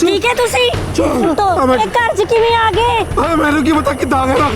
ठीक है तुसी तो एक घर च किवें आ गए? मैनू की पता किद्दां आ गया।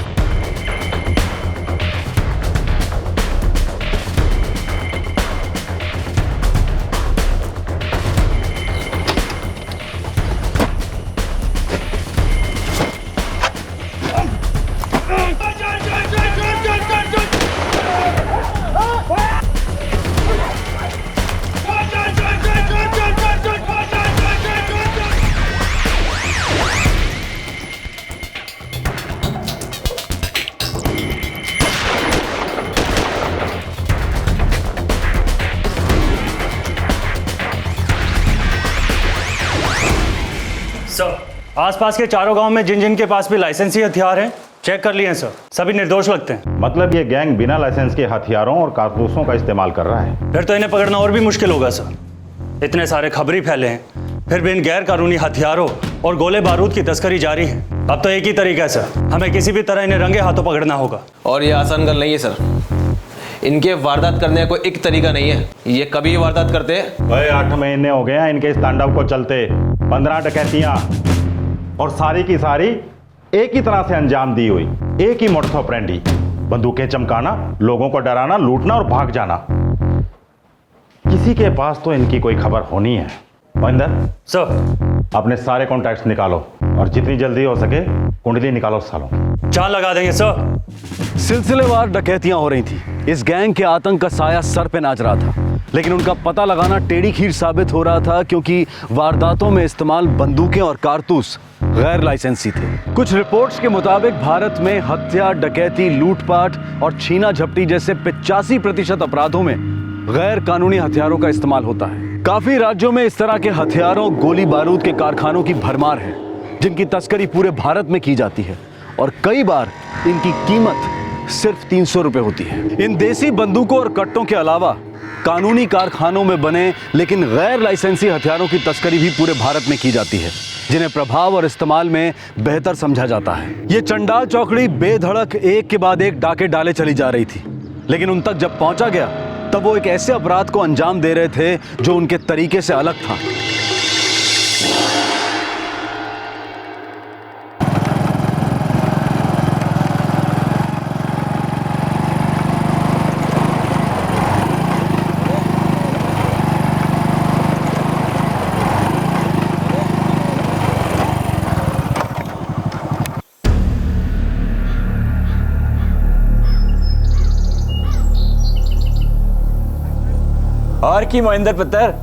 सर, आसपास के चारों गांव में जिन जिन के पास भी लाइसेंसी हथियार हैं चेक कर लिए हैं सर, सभी निर्दोष लगते हैं। मतलब ये गैंग बिना लाइसेंस के हथियारों और कारतूसों का इस्तेमाल कर रहा है। फिर तो इन्हें पकड़ना और भी मुश्किल होगा सर। इतने सारे खबरी फैले हैं, फिर भी इन गैर कानूनी हथियारों और गोले बारूद की तस्करी जारी है। अब तो एक ही तरीका है सर, हमें किसी भी तरह इन्हें रंगे हाथों पकड़ना होगा। और ये आसान गल नहीं है सर, इनके वारदात करने का कोई एक तरीका नहीं है। ये कभी वारदात करते हैं। भाई 8 महीने हो गए हैं इनके इस तांडव को चलते। 15 डकैतियां और सारी की सारी एक ही तरह से अंजाम दी हुई, एक ही मोडस ऑपरेंडी, बंदूकें चमकाना, लोगों को डराना, लूटना और भाग जाना। किसी के पास तो इनकी कोई खबर होनी है। महेंद्र सर, अपने सारे कॉन्टैक्ट्स निकालो और जितनी जल्दी हो सके कुंडली निकालो सालों। चाल लगा देंगे सर। सिलसिलेवार डकैतियां हो रही थी। इस गैंग के आतंक का साया सर पे नाच रहा था, लेकिन उनका पता लगाना टेढ़ी खीर साबित हो रहा था, क्योंकि वारदातों में इस्तेमाल बंदूकें और कारतूस गैर लाइसेंसी थे। कुछ रिपोर्ट्स के मुताबिक भारत में हत्या, डकैती, लूटपाट और छीना झपटी जैसे 85% अपराधों में गैर कानूनी हथियारों का इस्तेमाल होता है। काफी राज्यों में इस तरह के हथियारों, गोली बारूद के कारखानों की भरमार है, जिनकी तस्करी पूरे भारत में की जाती है और कई बार इनकी कीमत सिर्फ 300 रुपए होती है। इन देसी बंदूकों और कट्टों के अलावा कानूनी कारखानों में बने लेकिन गैर लाइसेंसी हथियारों की तस्करी भी पूरे भारत में की जाती है, जिन्हें प्रभाव और इस्तेमाल में बेहतर समझा जाता है। ये चंडाल चौकड़ी बेधड़क एक के बाद एक डाके डाले चली जा रही थी, लेकिन उन तक जब पहुंचा गया तब वो एक ऐसे अपराध को अंजाम दे रहे थे जो उनके तरीके से अलग था। और की मोहिंदर पुत्र,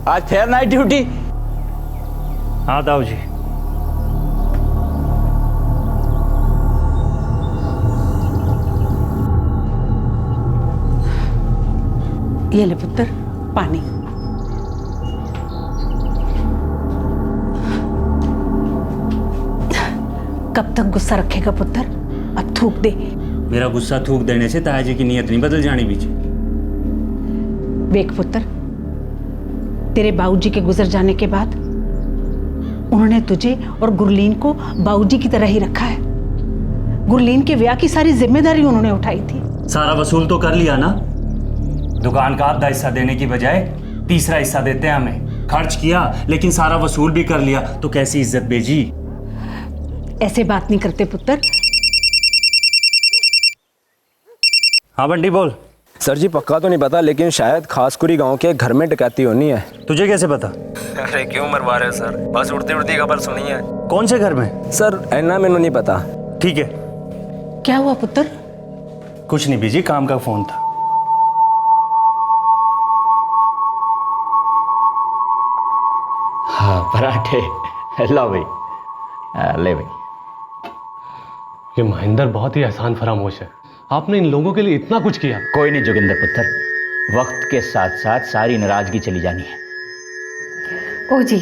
आज फिर नाइट ड्यूटी? हाँ दाऊ जी। ये ले पुत्र पानी। कब तक गुस्सा रखेगा पुत्र? अब थूक दे। मेरा गुस्सा थूक देने से ताया जी की नीयत नहीं बदल जानी बीच। देख पुत्र, तेरे बाबूजी के गुजर जाने के बाद उन्होंने तुझे और गुरलीन को बाबूजी की तरह ही रखा है। गुरलीन के ब्याह की सारी जिम्मेदारी उन्होंने उठाई थी। सारा वसूल तो कर लिया ना। दुकान का आधा हिस्सा देने की बजाय तीसरा हिस्सा देते हैं हमें। खर्च किया लेकिन सारा वसूल भी कर लिया, तो कैसी इज्जत बेजी। ऐसे बात नहीं करते पुत्र। हाँ बंटी बोल। सर जी पक्का तो नहीं पता, लेकिन शायद खासकुरी गांव के घर में डकैती होनी है। तुझे कैसे पता? अरे क्यों मरवा रहे हो सर, बस उड़ती उड़ती खबर सुनी है। कौन से घर में? सर ऐना मैंने नहीं पता। ठीक है। क्या हुआ पुत्र? कुछ नहीं बीजी, काम का फोन था। हाँ पराठे ला भाई, ले भाई। ये महेंद्र बहुत ही एहसान फरामोश है। आपने इन लोगों के लिए इतना कुछ किया। कोई नहीं जोगिंदर पुत्र, वक्त के साथ साथ सारी नाराजगी चली जानी है। ओ जी,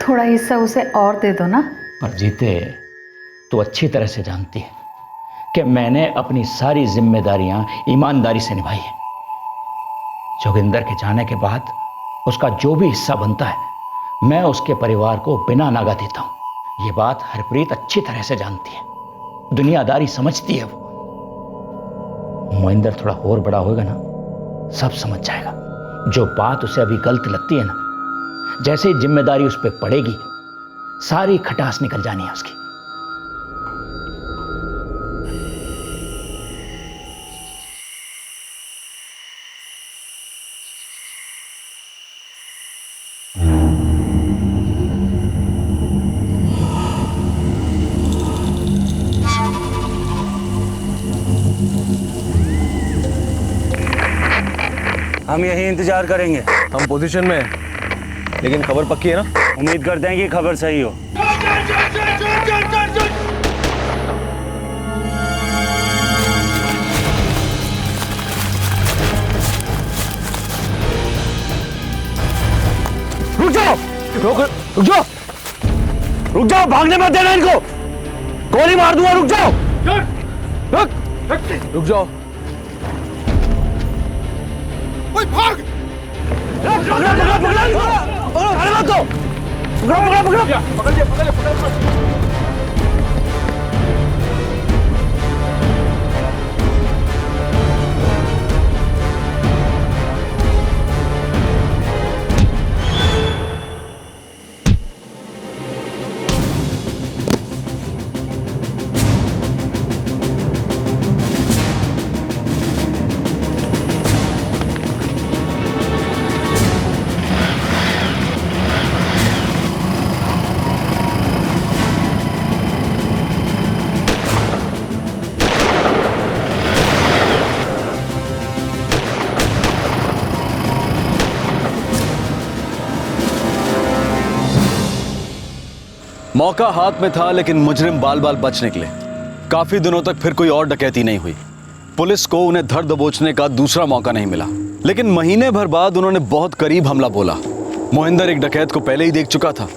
थोड़ा हिस्सा उसे और दे दो ना। पर जीते, तू अच्छी तरह से जानती है कि मैंने अपनी सारी जिम्मेदारियां ईमानदारी से निभाई है। जोगिंदर के जाने के बाद उसका जो भी हिस्सा बनता है मैं उसके परिवार को बिना नागा देता हूं। ये बात हरप्रीत अच्छी तरह से जानती है, दुनियादारी समझती है वो। मोहिंदर थोड़ा और बड़ा होगा ना, सब समझ जाएगा। जो बात उसे अभी गलत लगती है ना, जैसे ही जिम्मेदारी उस पर पड़ेगी सारी खटास निकल जानी है उसकी। हम यही इंतजार करेंगे। हम पोजीशन में हैं, लेकिन खबर पक्की है ना? उम्मीद करते हैं कि खबर सही हो। रुक जाओ, रुक जाओ, रुक जाओ, भागने मत देना इनको, गोली मार दूंगा। रुक जाओ, रुक जाओ। पकड़ा पकड़ा पकड़ा इनको, अरे मत दो, पकड़ा पकड़ा पकड़ा। मौका हाथ में था, लेकिन मुजरिम बाल बाल बच निकले। काफी दिनों तक फिर कोई और डकैती नहीं हुई। पुलिस को उन्हें धर दबोचने का दूसरा मौका नहीं मिला, लेकिन महीने भर बाद उन्होंने बहुत करीब हमला बोला। मोहिंदर एक डकैत को पहले ही देख चुका था।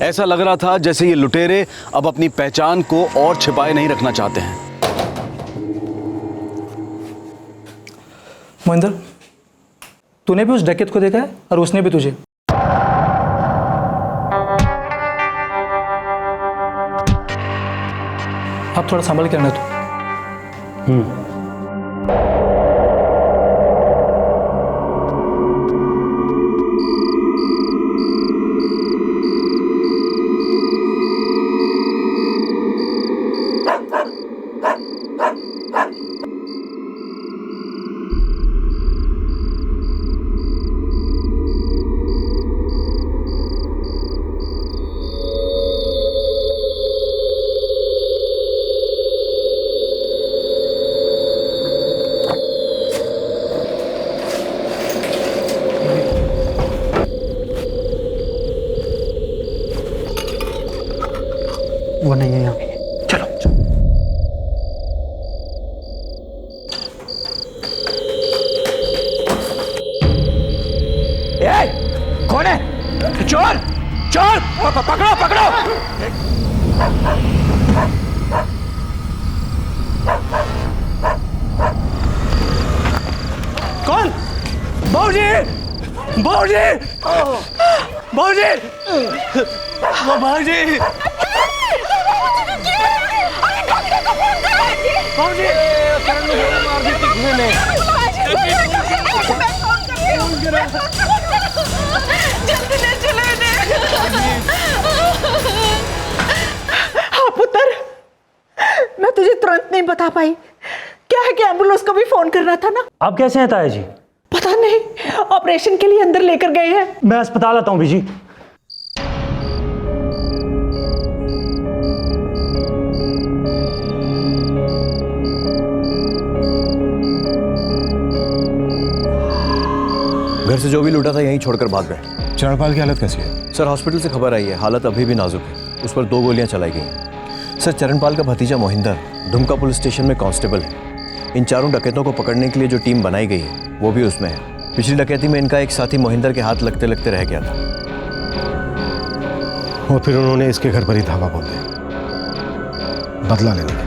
ऐसा लग रहा था जैसे ये लुटेरे अब अपनी पहचान को और छिपाए नहीं रखना चाहते हैं। मोहिंदर, तूने भी उस डकैत को देखा है और उसने भी तुझे। अब थोड़ा संभल के रहना तू। वो नहीं है यहाँ। चलो चलो। कौन है? चोर, चोर, पकड़ो पकड़ो। कौन? बाबूजी, बाबूजी, बाबूजी, बाबूजी, हाँ पुत्र, मैं तुझे तुरंत नहीं बता पाई। क्या है कि एम्बुलेंस को भी फोन करना था ना। आप कैसे हैं ताया जी? पता नहीं, ऑपरेशन के लिए अंदर लेकर गए हैं। मैं अस्पताल आता हूँ बीजी। घर से जो भी लूटा था यहीं छोड़कर भाग गए। चरणपाल की हालत कैसी है? सर, हॉस्पिटल से खबर आई है, हालत अभी भी नाजुक है। उस पर 2 गोलियां चलाई गई हैं। सर, चरणपाल का भतीजा मोहिंदर दुमका पुलिस स्टेशन में कांस्टेबल है। इन चारों डकैतों को पकड़ने के लिए जो टीम बनाई गई है वो भी उसमें है। पिछली डकैती में इनका एक साथी मोहिंदर के हाथ लगते लगते रह गया था। और फिर उन्होंने इसके घर पर ही धावा बोल दिया बदला लेने के।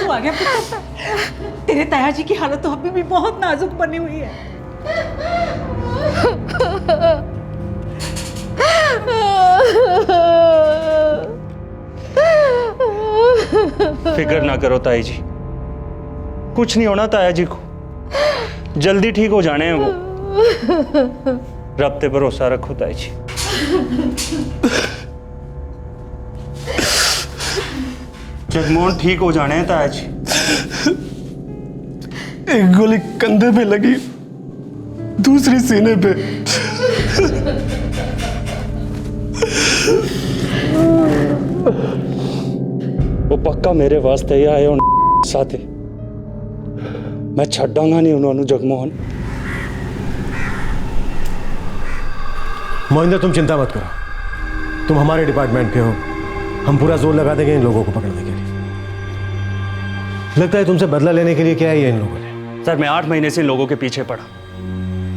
तू आ गया पुत्र। तेरे ताया जी की हालत तो अभी भी बहुत नाजुक बनी हुई है। फिक्र ना करो ताई जी, कुछ नहीं होना ताया जी को, जल्दी ठीक हो जाने हैं वो। रब पे भरोसा रखो ताई जी। जगमोहन ठीक हो जाने हैं ताया जी। एक गोली कंधे पे लगी, दूसरी सीने पे। वो पक्का मेरे वास्ते ही आए साथे, मैं छड्डांगा नहीं उन्होंने जगमोहन। मोहिंदर तुम चिंता मत करो, तुम हमारे डिपार्टमेंट के हो, हम पूरा जोर लगा देंगे इन लोगों को पकड़ने के लिए। लगता है तुमसे बदला लेने के लिए क्या है इन लोगों ने। सर मैं 8 महीने से इन लोगों के पीछे पड़ा,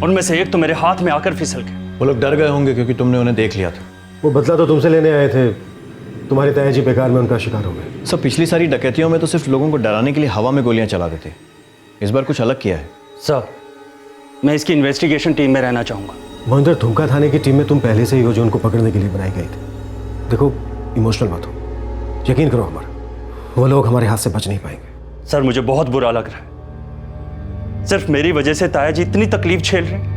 उनमें से एक तो मेरे हाथ में आकर फिसल गए। वो लोग डर गए होंगे क्योंकि तुमने उन्हें देख लिया था। वो बदला तो तुमसे लेने आए थे, तुम्हारे ताया जी बेकार में उनका शिकार हो गए। सब पिछली सारी डकैतियों में तो सिर्फ लोगों को डराने के लिए हवा में गोलियां चला देते, इस बार कुछ अलग किया है। सर मैं इसकी इन्वेस्टिगेशन टीम में रहना चाहूँगा। मोहिंदर धुमका थाने की टीम में तुम पहले से ही हो जो उनको पकड़ने के लिए बनाई गई थी। देखो इमोशनल मत हो, यकीन करो हमारा, वो लोग हमारे हाथ से बच नहीं पाएंगे। सर मुझे बहुत बुरा लग रहा है, सिर्फ मेरी वजह से ताया जी इतनी तकलीफ झेल रहे हैं।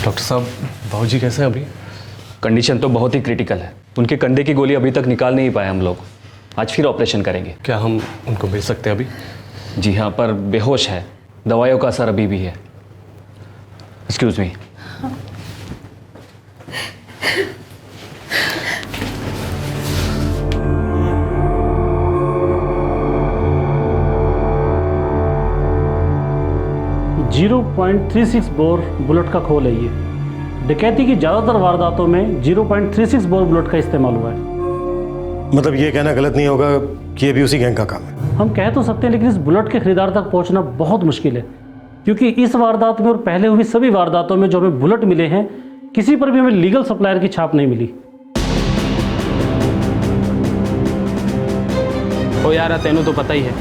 डॉक्टर साहब, बाबूजी कैसे हैं अभी? कंडीशन तो बहुत ही क्रिटिकल है, उनके कंधे की गोली अभी तक निकाल नहीं पाए हम लोग। आज फिर ऑपरेशन करेंगे। क्या हम उनको भेज सकते हैं अभी? जी हाँ, पर बेहोश है, दवाइयों का असर अभी भी है। Excuse me. .36 बोर बुलेट का खोल है ये। डकैती की ज़्यादातर वारदातों में 0.36 बोर बुलेट का इस्तेमाल हुआ है। मतलब ये कहना गलत नहीं होगा कि ये भी उसी गैंग का काम है। हम कह तो सकते हैं, लेकिन इस बुलेट के खरीदार तक पहुंचना बहुत मुश्किल है, क्योंकि इस वारदात में और पहले हुई सभी वारदातों में जो हमें बुलेट मिले हैं, किसी पर भी हमें लीगल सप्लायर की छाप नहीं मिली। हो यार तेनू तो पता ही है,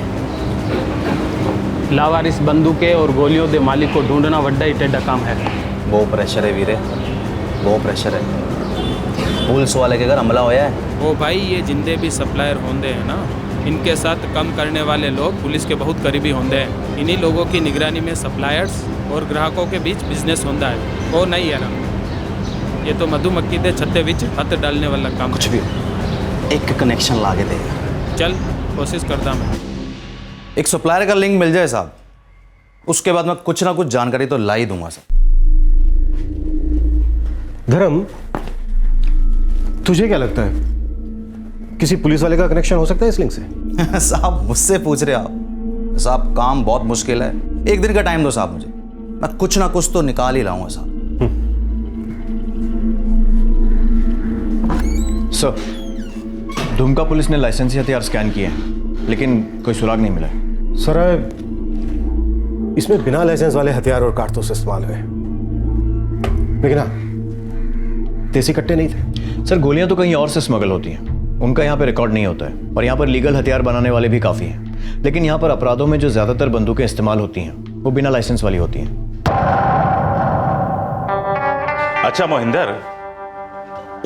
लावारिस बंदूकें और गोलियों के मालिक को ढूंढना वड्डा ही टेढ़ा काम है। वो प्रेशर है वीरे, वो प्रेशर है। पुलिस वाले के घर हमला होया है। ओ भाई, ये जिंदे भी सप्लायर होंदे हैं ना, इनके साथ कम करने वाले लोग पुलिस के बहुत करीबी होंदे हैं। इन्हीं लोगों की निगरानी में सप्लायर्स और ग्राहकों के बीच बिजनेस होता है। वो नहीं है ना, ये तो मधुमक्खी के छत्ते बीच हाथ डालने वाला काम। कुछ भी एक कनेक्शन ला के दे, चल कोशिश करता मैं। एक सप्लायर का लिंक मिल जाए साहब, उसके बाद मैं कुछ ना कुछ जानकारी तो ला ही दूंगा साहब। धर्म, तुझे क्या लगता है किसी पुलिस वाले का कनेक्शन हो सकता है इस लिंक से? साहब मुझसे पूछ रहे आप? साहब काम बहुत मुश्किल है, एक दिन का टाइम दो साहब मुझे, मैं कुछ ना कुछ तो निकाल ही लाऊंगा साहब। सर, दुमका पुलिस ने लाइसेंसी हथियार स्कैन किए हैं, लेकिन कोई सुराग नहीं मिला। सर, इसमें बिना लाइसेंस वाले हथियार और कारतूस इस्तेमाल हुए, लेकिन हाँ, देसी कट्टे नहीं थे। सर, गोलियां तो कहीं और से स्मगल होती हैं, उनका यहाँ पे रिकॉर्ड नहीं होता है, और यहाँ पर लीगल हथियार बनाने वाले भी काफ़ी हैं। लेकिन यहाँ पर अपराधों में जो ज़्यादातर बंदूकें इस्तेमाल होती हैं वो बिना लाइसेंस वाली होती हैं। अच्छा मोहिंदर,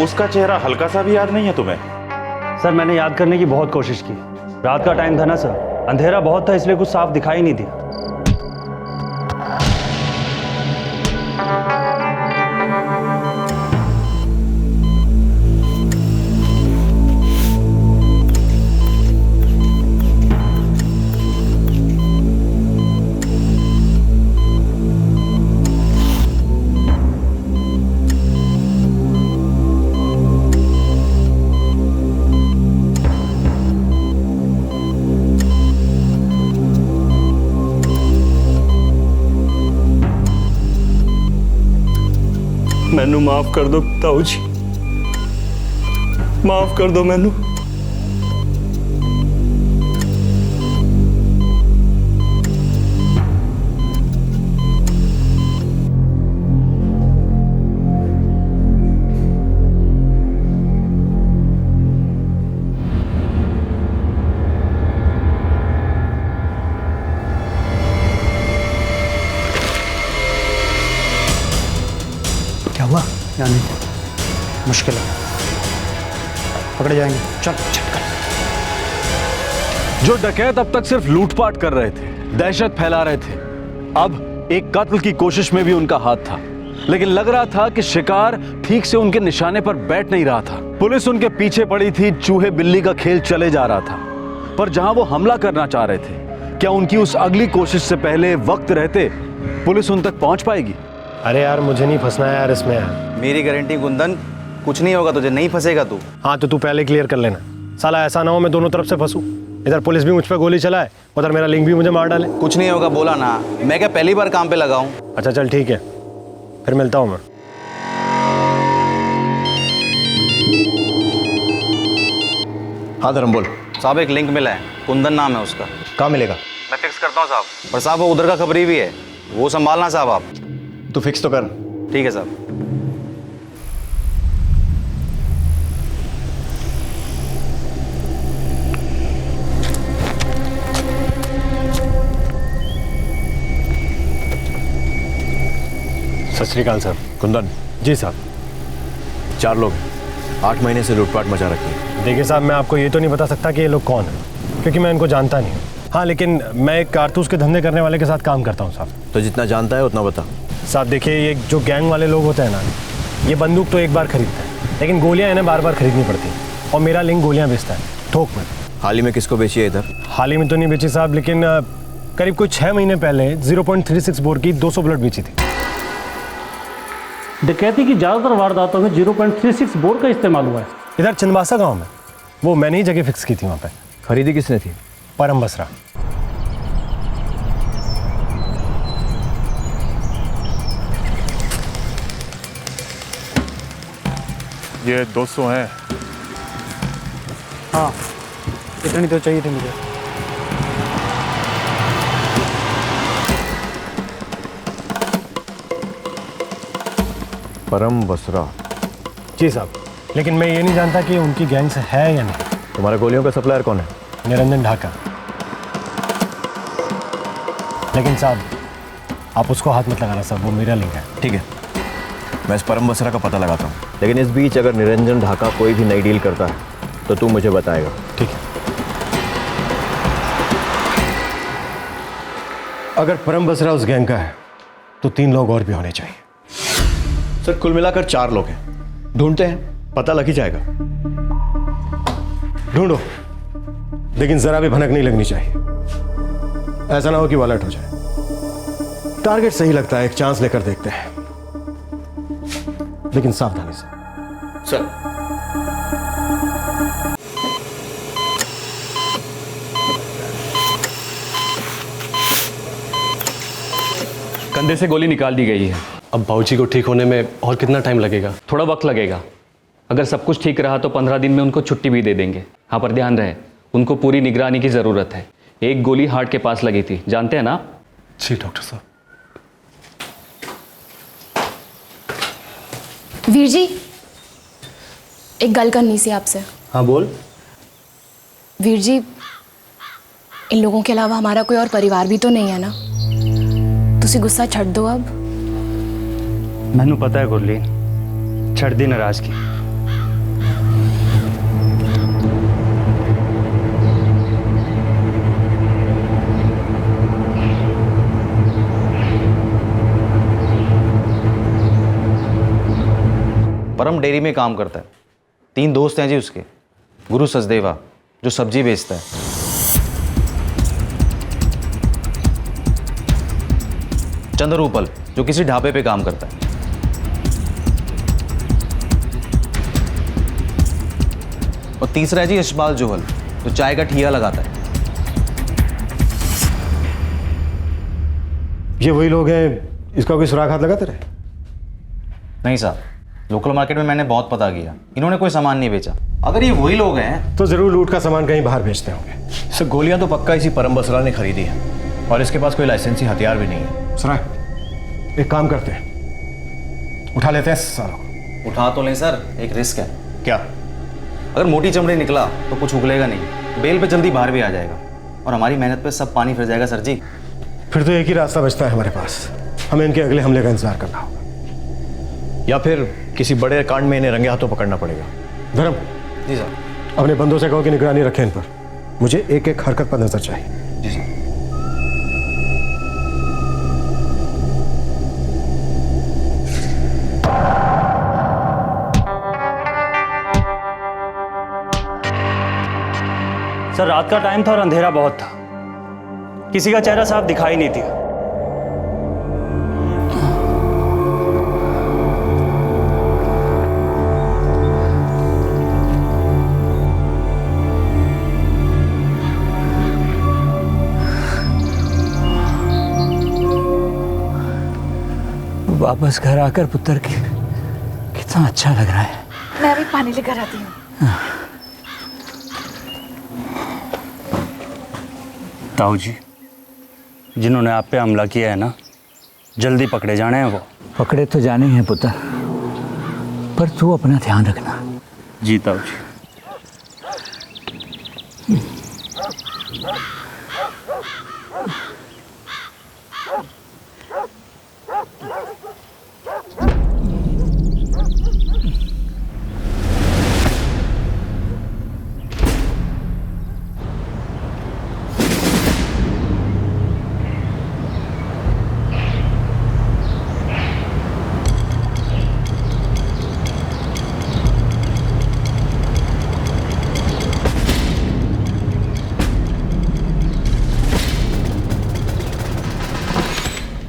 उसका चेहरा हल्का सा भी याद नहीं है तुम्हें? सर मैंने याद करने की बहुत कोशिश की, रात का टाइम था ना सर, अंधेरा बहुत था, इसलिए कुछ साफ दिखाई नहीं दिया। मैनू माफ कर दो ताऊ जी, माफ कर दो मैनू। यानी मुश्किल है, पकड़े जाएंगे। चल चल। जो डकैत अब तक सिर्फ लूटपाट कर रहे थे, दहशत फैला रहे थे, अब एक कत्ल की कोशिश में भी उनका हाथ था। लेकिन लग रहा था कि शिकार ठीक से उनके निशाने पर बैठ नहीं रहा था। पुलिस उनके पीछे पड़ी थी, चूहे बिल्ली का खेल चले जा रहा था। पर जहां वो हमला करना चाह रहे थे, क्या उनकी उस अगली कोशिश से पहले वक्त रहते पुलिस उन तक पहुंच पाएगी? अरे यार मुझे नहीं फंसना है यार इसमें यार। मेरी गारंटी गुंदन, कुछ नहीं होगा तुझे, नहीं फंसेगा तू। हाँ तो तू पहले क्लियर कर लेना, साला ऐसा ना हो मैं दोनों तरफ से फंसूं। इधर पुलिस भी मुझ पर गोली चलाए, उधर मेरा लिंक भी मुझे मार डाले। कुछ नहीं होगा बोला ना, मैं क्या पहली बार काम पे लगा हूँ। अच्छा चल ठीक है, फिर मिलता हूँ मैं। हाँ धर्म बोल। साहब एक लिंक मिला है, कुंदन नाम है उसका। कहाँ मिलेगा? मैं फिक्स करता हूँ साहब। पर साहब वो उधर का खबरी भी है, वो संभालना साहब आप। तू फिक्स तो कर। ठीक है साहब। सत श्री अकाल सर। कुंदन। जी साहब। 4 लोग 8 महीने से लूटपाट मचा रखी है। देखिए साहब, मैं आपको ये तो नहीं बता सकता कि ये लोग कौन हैं, क्योंकि मैं इनको जानता नहीं हूँ। हाँ लेकिन मैं एक कारतूस के धंधे करने वाले के साथ काम करता हूँ साहब। तो जितना जानता है उतना बता। साहब देखिए, ये जो गैंग वाले लोग होते हैं ना, ये बंदूक तो एक बार खरीदते हैं, लेकिन गोलियाँ इन्हें बार बार खरीदनी पड़ती हैं। और मेरा लिंक गोलियाँ बेचता है थोक में। हाल ही में किसको बेची है इधर? हाल ही में तो नहीं बेची साहब, लेकिन करीब कोई 6 महीने पहले 0.36 बोर की 200 बुलेट बेची थी। डकैती की ज़्यादातर वारदातों में 0.36 बोर का इस्तेमाल हुआ है। इधर चंदबासा गांव में, वो मैंने ही जगह फिक्स की थी वहाँ पे। खरीदी किसने थी? परम बसरा। ये 200 हैं। हाँ इतनी तो चाहिए थी मुझे। परम बसरा। जी साहब, लेकिन मैं ये नहीं जानता कि उनकी गैंग से है या नहीं। तुम्हारे गोलियों का सप्लायर कौन है? निरंजन ढाका। लेकिन साहब आप उसको हाथ मत लगाना साहब, वो मेरा लिंक है। ठीक है, मैं इस परम बसरा का पता लगाता हूँ। लेकिन इस बीच अगर निरंजन ढाका कोई भी नई डील करता है तो तू मुझे बताएगा। ठीक है। अगर परम बसरा उस गैंग का है तो 3 लोग और भी होने चाहिए। सर कुल मिलाकर 4 लोग हैं। ढूंढते हैं, पता लग ही जाएगा। ढूंढो, लेकिन जरा भी भनक नहीं लगनी चाहिए। ऐसा ना हो कि वॉलेट हो जाए। टारगेट सही लगता है, एक चांस लेकर देखते हैं, लेकिन सावधानी से। सर कंधे से गोली निकाल दी गई है। अब बाबूजी को ठीक होने में और कितना टाइम लगेगा? थोड़ा वक्त लगेगा। अगर सब कुछ ठीक रहा तो 15 दिन में उनको छुट्टी भी दे देंगे। हाँ पर ध्यान रहे, उनको पूरी निगरानी की ज़रूरत है। एक गोली हार्ट के पास लगी थी, जानते हैं ना? जी डॉक्टर साहब। वीर जी, एक गल करनी सी आपसे। हाँ बोल। वीर जी, इन लोगों के अलावा हमारा कोई और परिवार भी तो नहीं है ना? तुसी गुस्सा छड़ दो अब। मैनू पता है गुरलीन, छड़ दी नाराजगी। परम डेयरी में काम करता है। 3 दोस्त हैं जी उसके। गुरु सचदेवा जो सब्जी बेचता है, चंद्रूपल जो किसी ढाबे पे काम करता है, और तीसरा है जी यशपाल जोहल जो चाय का ठिया लगाता है। ये वही लोग हैं, इसका कोई सुराग हाथ लगाते रहे? नहीं साहब, लोकल मार्केट में मैंने बहुत पता किया, इन्होंने कोई सामान नहीं बेचा। अगर ये वही लोग हैं तो जरूर लूट का सामान कहीं बाहर बेचते होंगे। सर गोलियां तो पक्का इसी परम बसरा ने खरीदी है, और इसके पास कोई लाइसेंसी हथियार भी नहीं है। सुना, एक काम करते हैं, उठा लेते हैं सालों। उठा तो लें सर, एक रिस्क है। क्या? अगर मोटी चमड़ी निकला तो कुछ उगलेगा नहीं, बेल पे जल्दी बाहर भी आ जाएगा, और हमारी मेहनत पे सब पानी फिर जाएगा सर जी। फिर तो एक ही रास्ता बचता है हमारे पास, हमें इनके अगले हमले का इंतजार करना होगा। या फिर किसी बड़े कांड में इन्हें रंगे हाथों पकड़ना पड़ेगा। धर्म जी सर। अपने बंदों से कहो कि निगरानी रखें इन पर। मुझे एक एक हरकत पर नजर चाहिए। जी सर। सर रात का टाइम था और अंधेरा बहुत था, किसी का चेहरा साफ दिखाई नहीं दिया। वापस घर आकर पुत्र की कितना अच्छा लग रहा है। मैं अभी पानी लेकर आती हूँ। ताऊ जी, जिन्होंने आप पे हमला किया है ना, जल्दी पकड़े जाने हैं वो। पकड़े तो जाने हैं पुत्र, पर तू अपना ध्यान रखना। जी ताऊ जी।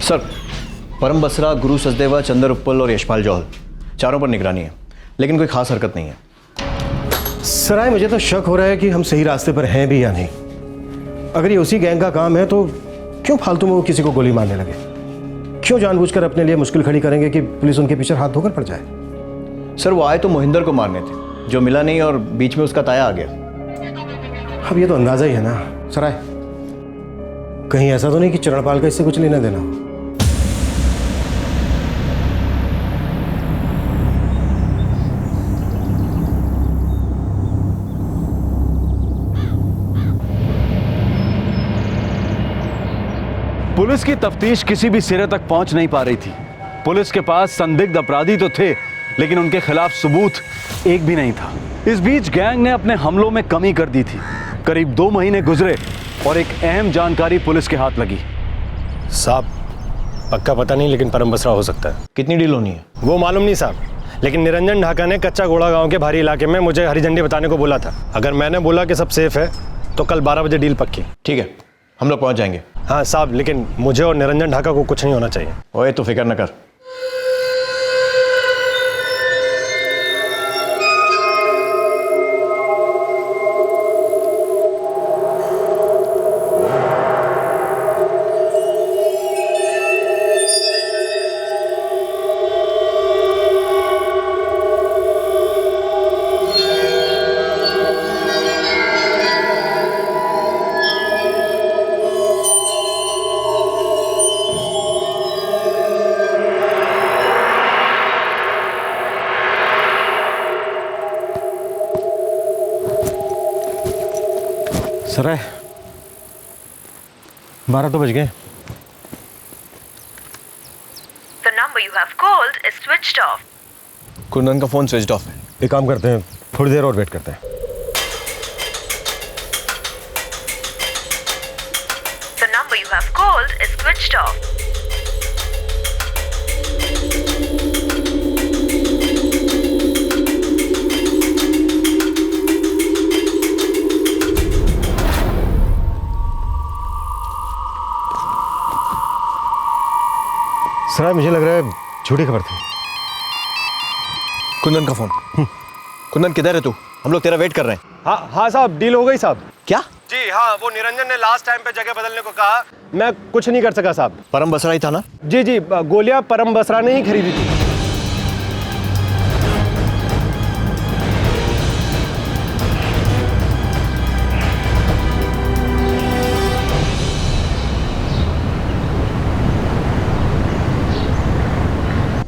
सर, परम बसरा, गुरु सचदेवा, चंदर उप्पल और यशपाल जौहल, चारों पर निगरानी है, लेकिन कोई खास हरकत नहीं है। सराय, मुझे तो शक हो रहा है कि हम सही रास्ते पर हैं भी या नहीं। अगर ये उसी गैंग का काम है तो क्यों फालतू में वो किसी को गोली मारने लगे? क्यों जानबूझकर अपने लिए मुश्किल खड़ी करेंगे कि पुलिस उनके पीछे हाथ धोकर पड़ जाए? सर, वो आए तो मोहिंदर को मारने थे, जो मिला नहीं और बीच में उसका ताया आ गया। अब ये तो अंदाजा ही है ना सराय, कहीं ऐसा तो नहीं कि चरणपाल का इससे कुछ लेना देना हो? पुलिस की तफ्तीश किसी भी सिरे तक पहुंच नहीं पा रही थी। पुलिस के पास संदिग्ध अपराधी तो थे, लेकिन उनके खिलाफ सबूत एक भी नहीं था। इस बीच गैंग ने अपने हमलों में कमी कर दी थी। करीब 2 महीने गुजरे और एक अहम जानकारी पुलिस के हाथ लगी। साहब, पक्का पता नहीं, लेकिन परम बसरा हो सकता है। कितनी डील होनी है वो मालूम नहीं साहब, लेकिन निरंजन ढाका ने कच्चा घोड़ा गांव के भारी इलाके में मुझे हरी झंडी बताने को बोला था। अगर मैंने बोला कि सब सेफ है तो कल 12 बजे डील पक्की। ठीक है, हम लोग पहुंच जाएंगे। हाँ साहब, लेकिन मुझे और निरंजन ढाका को कुछ नहीं होना चाहिए। ओए, तो फिक्र न कर। सराय, 12 तो बज गए। The number you have called is switched off. Kundan का फोन स्विच ऑफ है। एक काम करते हैं, थोड़ी देर और वेट करते हैं। The number you have called is switched off. सराय, मुझे लग रहा है झूठी खबर थी। कुंदन का फोन। कुंदन, किधर है तू? हम लोग तेरा वेट कर रहे हैं। हाँ साहब, डील हो गई साहब। क्या? जी हाँ, वो निरंजन ने लास्ट टाइम पे जगह बदलने को कहा, मैं कुछ नहीं कर सका साहब। परम बसरा ही था ना? जी जी, गोलियां परम बसरा ने ही खरीदी थी।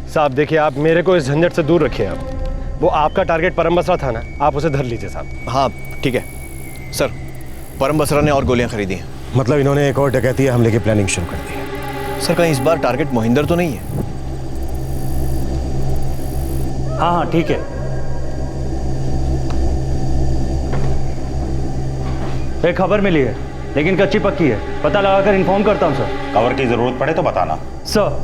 साहब देखिए, आप मेरे को इस झंझट से दूर रखिए। आप, वो आपका टारगेट परम बसरा था ना, आप उसे धर लीजिए साहब। हाँ ठीक है सर, परम बसरा ने और गोलियां खरीदी हैं। मतलब इन्होंने एक और डकैती हमले की प्लानिंग शुरू कर दी है। सर, कहीं इस बार टारगेट मोहिंदर तो नहीं है? हाँ हाँ ठीक है। एक खबर मिली है लेकिन कच्ची पक्की है, पता लगाकर इन्फॉर्म करता हूँ सर। कवर की जरूरत पड़े तो बताना। सर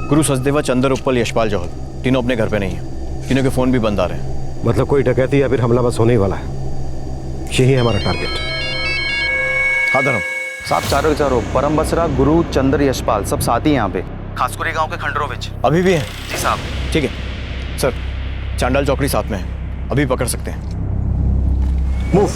गुरु सचदेवा, चंदर, उत्पल, यशपाल, जौहल तीनों अपने घर पे नहीं है। तीनों के फोन भी बंद आ रहे हैं। मतलब कोई डकैती या फिर हमला बस होने ही वाला है। यही है हमारा टारगेट। हाँ धर्म साहब, चारों चारों परम बसरा, गुरु, चंद्र, यशपाल सब साथ ही यहाँ पे खासकुरी गांव के खंडरों में अभी भी हैं? जी साहब। ठीक है सर, चांडाल चौकड़ी साथ में है, अभी पकड़ सकते हैं। मूव।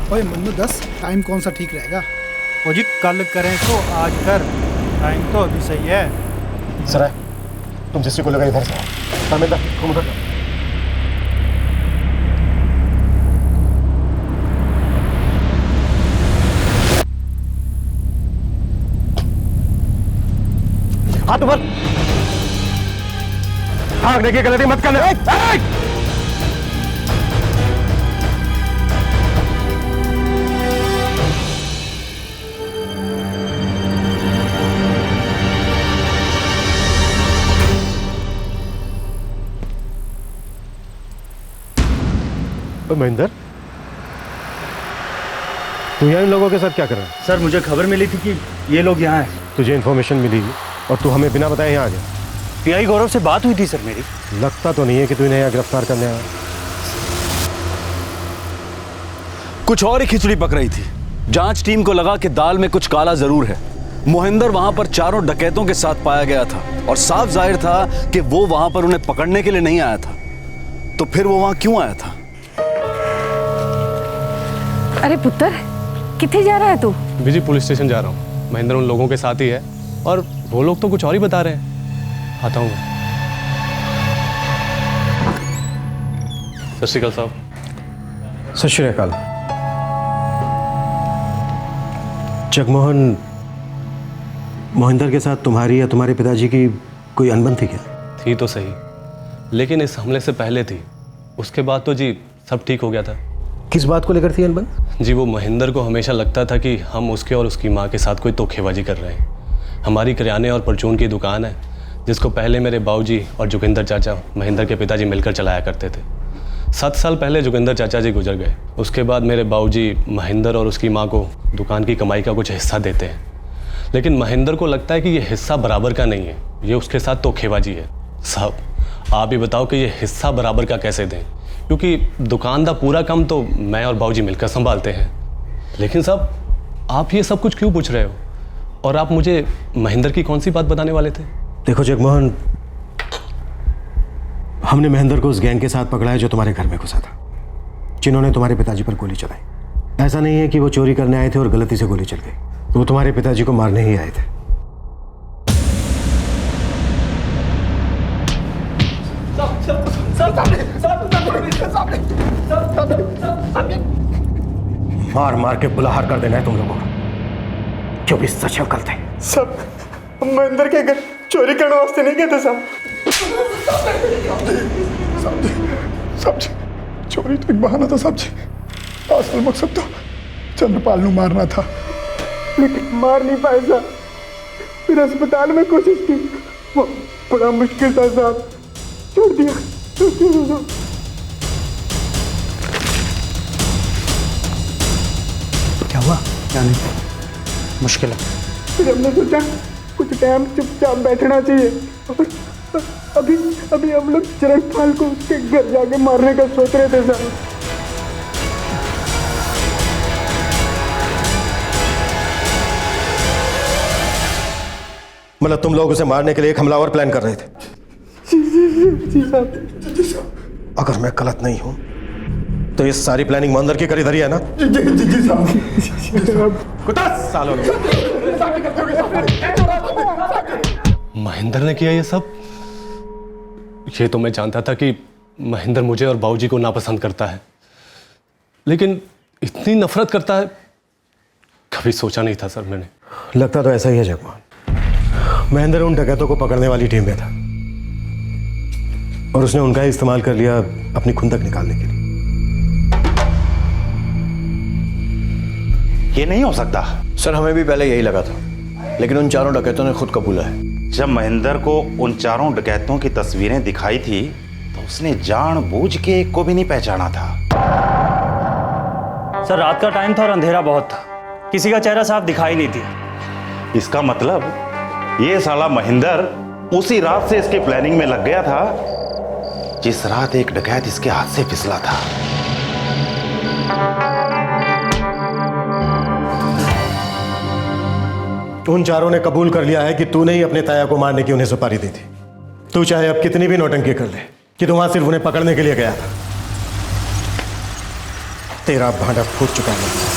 ओए मन्नू 10 टाइम कौन सा ठीक रहेगा? ओ जी कल करें तो आज कर, टाइम तो अभी सही है। सर तुम जिससे को लगा इधर से परमिंदा तुम उधर हाथ ऊपर। भागने की गलती मत करना। महेंद्र, तू यहाँ इन लोगों के साथ क्या कर रहा है? सर मुझे खबर मिली थी कि ये लोग यहाँ हैं। तुझे इन्फॉर्मेशन मिली और तू हमें बिना बताए यहाँ आ गया? पीआई गौरव से बात हुई थी सर मेरी। लगता तो नहीं है कि तू इन्हें यहाँ गिरफ्तार करने आया। कुछ और ही खिचड़ी पक रही थी। जांच टीम को लगा कि दाल में कुछ काला जरूर है। मोहिंदर वहां पर चारों डकैतों के साथ पाया गया था और साफ जाहिर था कि वो वहां पर उन्हें पकड़ने के लिए नहीं आया था। तो फिर वो वहां क्यों आया था? अरे पुत्र, किथे जा रहा है तू? बीजी पुलिस स्टेशन जा रहा हूँ। महेंद्र उन लोगों के साथ ही है और वो लोग तो कुछ और ही बता रहे हैं। आता हूँ। सत श्री अकाल साहब। सत श्री अकाल। जगमोहन, मोहिंदर के साथ तुम्हारी या तुम्हारे पिताजी की कोई अनबन थी क्या? थी तो सही, लेकिन इस हमले से पहले थी। उसके बाद तो जी सब ठीक हो गया था। किस बात को लेकर थी अनबन? जी वो महेंद्र को हमेशा लगता था कि हम उसके और उसकी माँ के साथ कोई धोखेबाजी कर रहे हैं। हमारी किराने और परचून की दुकान है जिसको पहले मेरे बाबूजी और जोगिंदर चाचा महेंद्र के पिताजी मिलकर चलाया करते थे। 7 साल पहले जोगिंदर चाचा जी गुजर गए। उसके बाद मेरे बाबूजी महेंद्र और उसकी माँ को दुकान की कमाई का कुछ हिस्सा देते हैं, लेकिन महेंद्र को लगता है कि ये हिस्सा बराबर का नहीं है, ये उसके साथ धोखेबाजी है। साहब आप ही बताओ कि ये हिस्सा बराबर का कैसे दें, क्योंकि दुकान का पूरा काम तो मैं और बाबूजी मिलकर संभालते हैं। लेकिन साहब आप ये सब कुछ क्यों पूछ रहे हो? और आप मुझे महेंद्र की कौन सी बात बताने वाले थे? देखो जगमोहन, हमने महेंद्र को उस गैंग के साथ पकड़ा है जो तुम्हारे घर में घुसा था, जिन्होंने तुम्हारे पिताजी पर गोली चलाई। ऐसा नहीं है कि वो चोरी करने आए थे और गलती से गोली चल गई। वो तुम्हारे पिताजी को मारने ही आए थे। मार मार के बुलाहार कर देना है तुम लोगों को, जो भी सच है गलत है। सब महेंद्र के घर चोरी करने वास्ते नहीं गए थे साहब। चोरी तो एक बहाना था साहब जी। असल मकसद तो चंद्रपाल को मारना था, लेकिन मार नहीं पाए साहब। फिर अस्पताल में कोशिश की, वो बड़ा मुश्किल था साहब। छोड़ दिया। क्या हुआ? क्या नहीं, मुश्किल है। फिर हमने सोचा कुछ टाइम चुपचाप बैठना चाहिए और अभी हम लोग चरणपाल को उसके घर जाके मारने का सोच रहे थे साहब। मतलब तुम लोग उसे मारने के लिए एक हमलावर प्लान कर रहे थे? जी साहब। अगर मैं गलत नहीं हूं तो ये सारी प्लानिंग मोहिंदर की करी धरी है ना? जी साहब। कुत्ता सालों महेंद्र ने किया ये सब? ये तो मैं जानता था कि महेंद्र मुझे और बाबूजी को नापसंद करता है, लेकिन इतनी नफरत करता है कभी सोचा नहीं था सर मैंने। लगता तो ऐसा ही है जगमोहन। महेंद्र उन डकैतों को पकड़ने वाली टीम में था और उसने उनका ही इस्तेमाल कर लिया अपनी खुंदक निकालने के लिए। ये नहीं हो सकता सर, हमें भी पहले यही लगा था, लेकिन उन चारों डकैतों ने खुद कबूला है। जब महेंद्र को उन चारों डकैतों की तस्वीरें दिखाई थी तो उसने जानबूझ के एक को भी नहीं पहचाना था। सर रात का टाइम था और अंधेरा बहुत था, किसी का चेहरा साफ दिखाई नहीं थी। इसका मतलब ये साला महेंद्र उसी रात से इसकी प्लानिंग में लग गया था जिस रात एक डकैत इसके हाथ से फिसला था। उन चारों ने कबूल कर लिया है कि तूने ही अपने ताया को मारने की उन्हें सुपारी दी थी। तू चाहे अब कितनी भी नौटंकी कर ले कि तू वहां सिर्फ उन्हें पकड़ने के लिए गया था। तेरा भांडा फूट चुका है।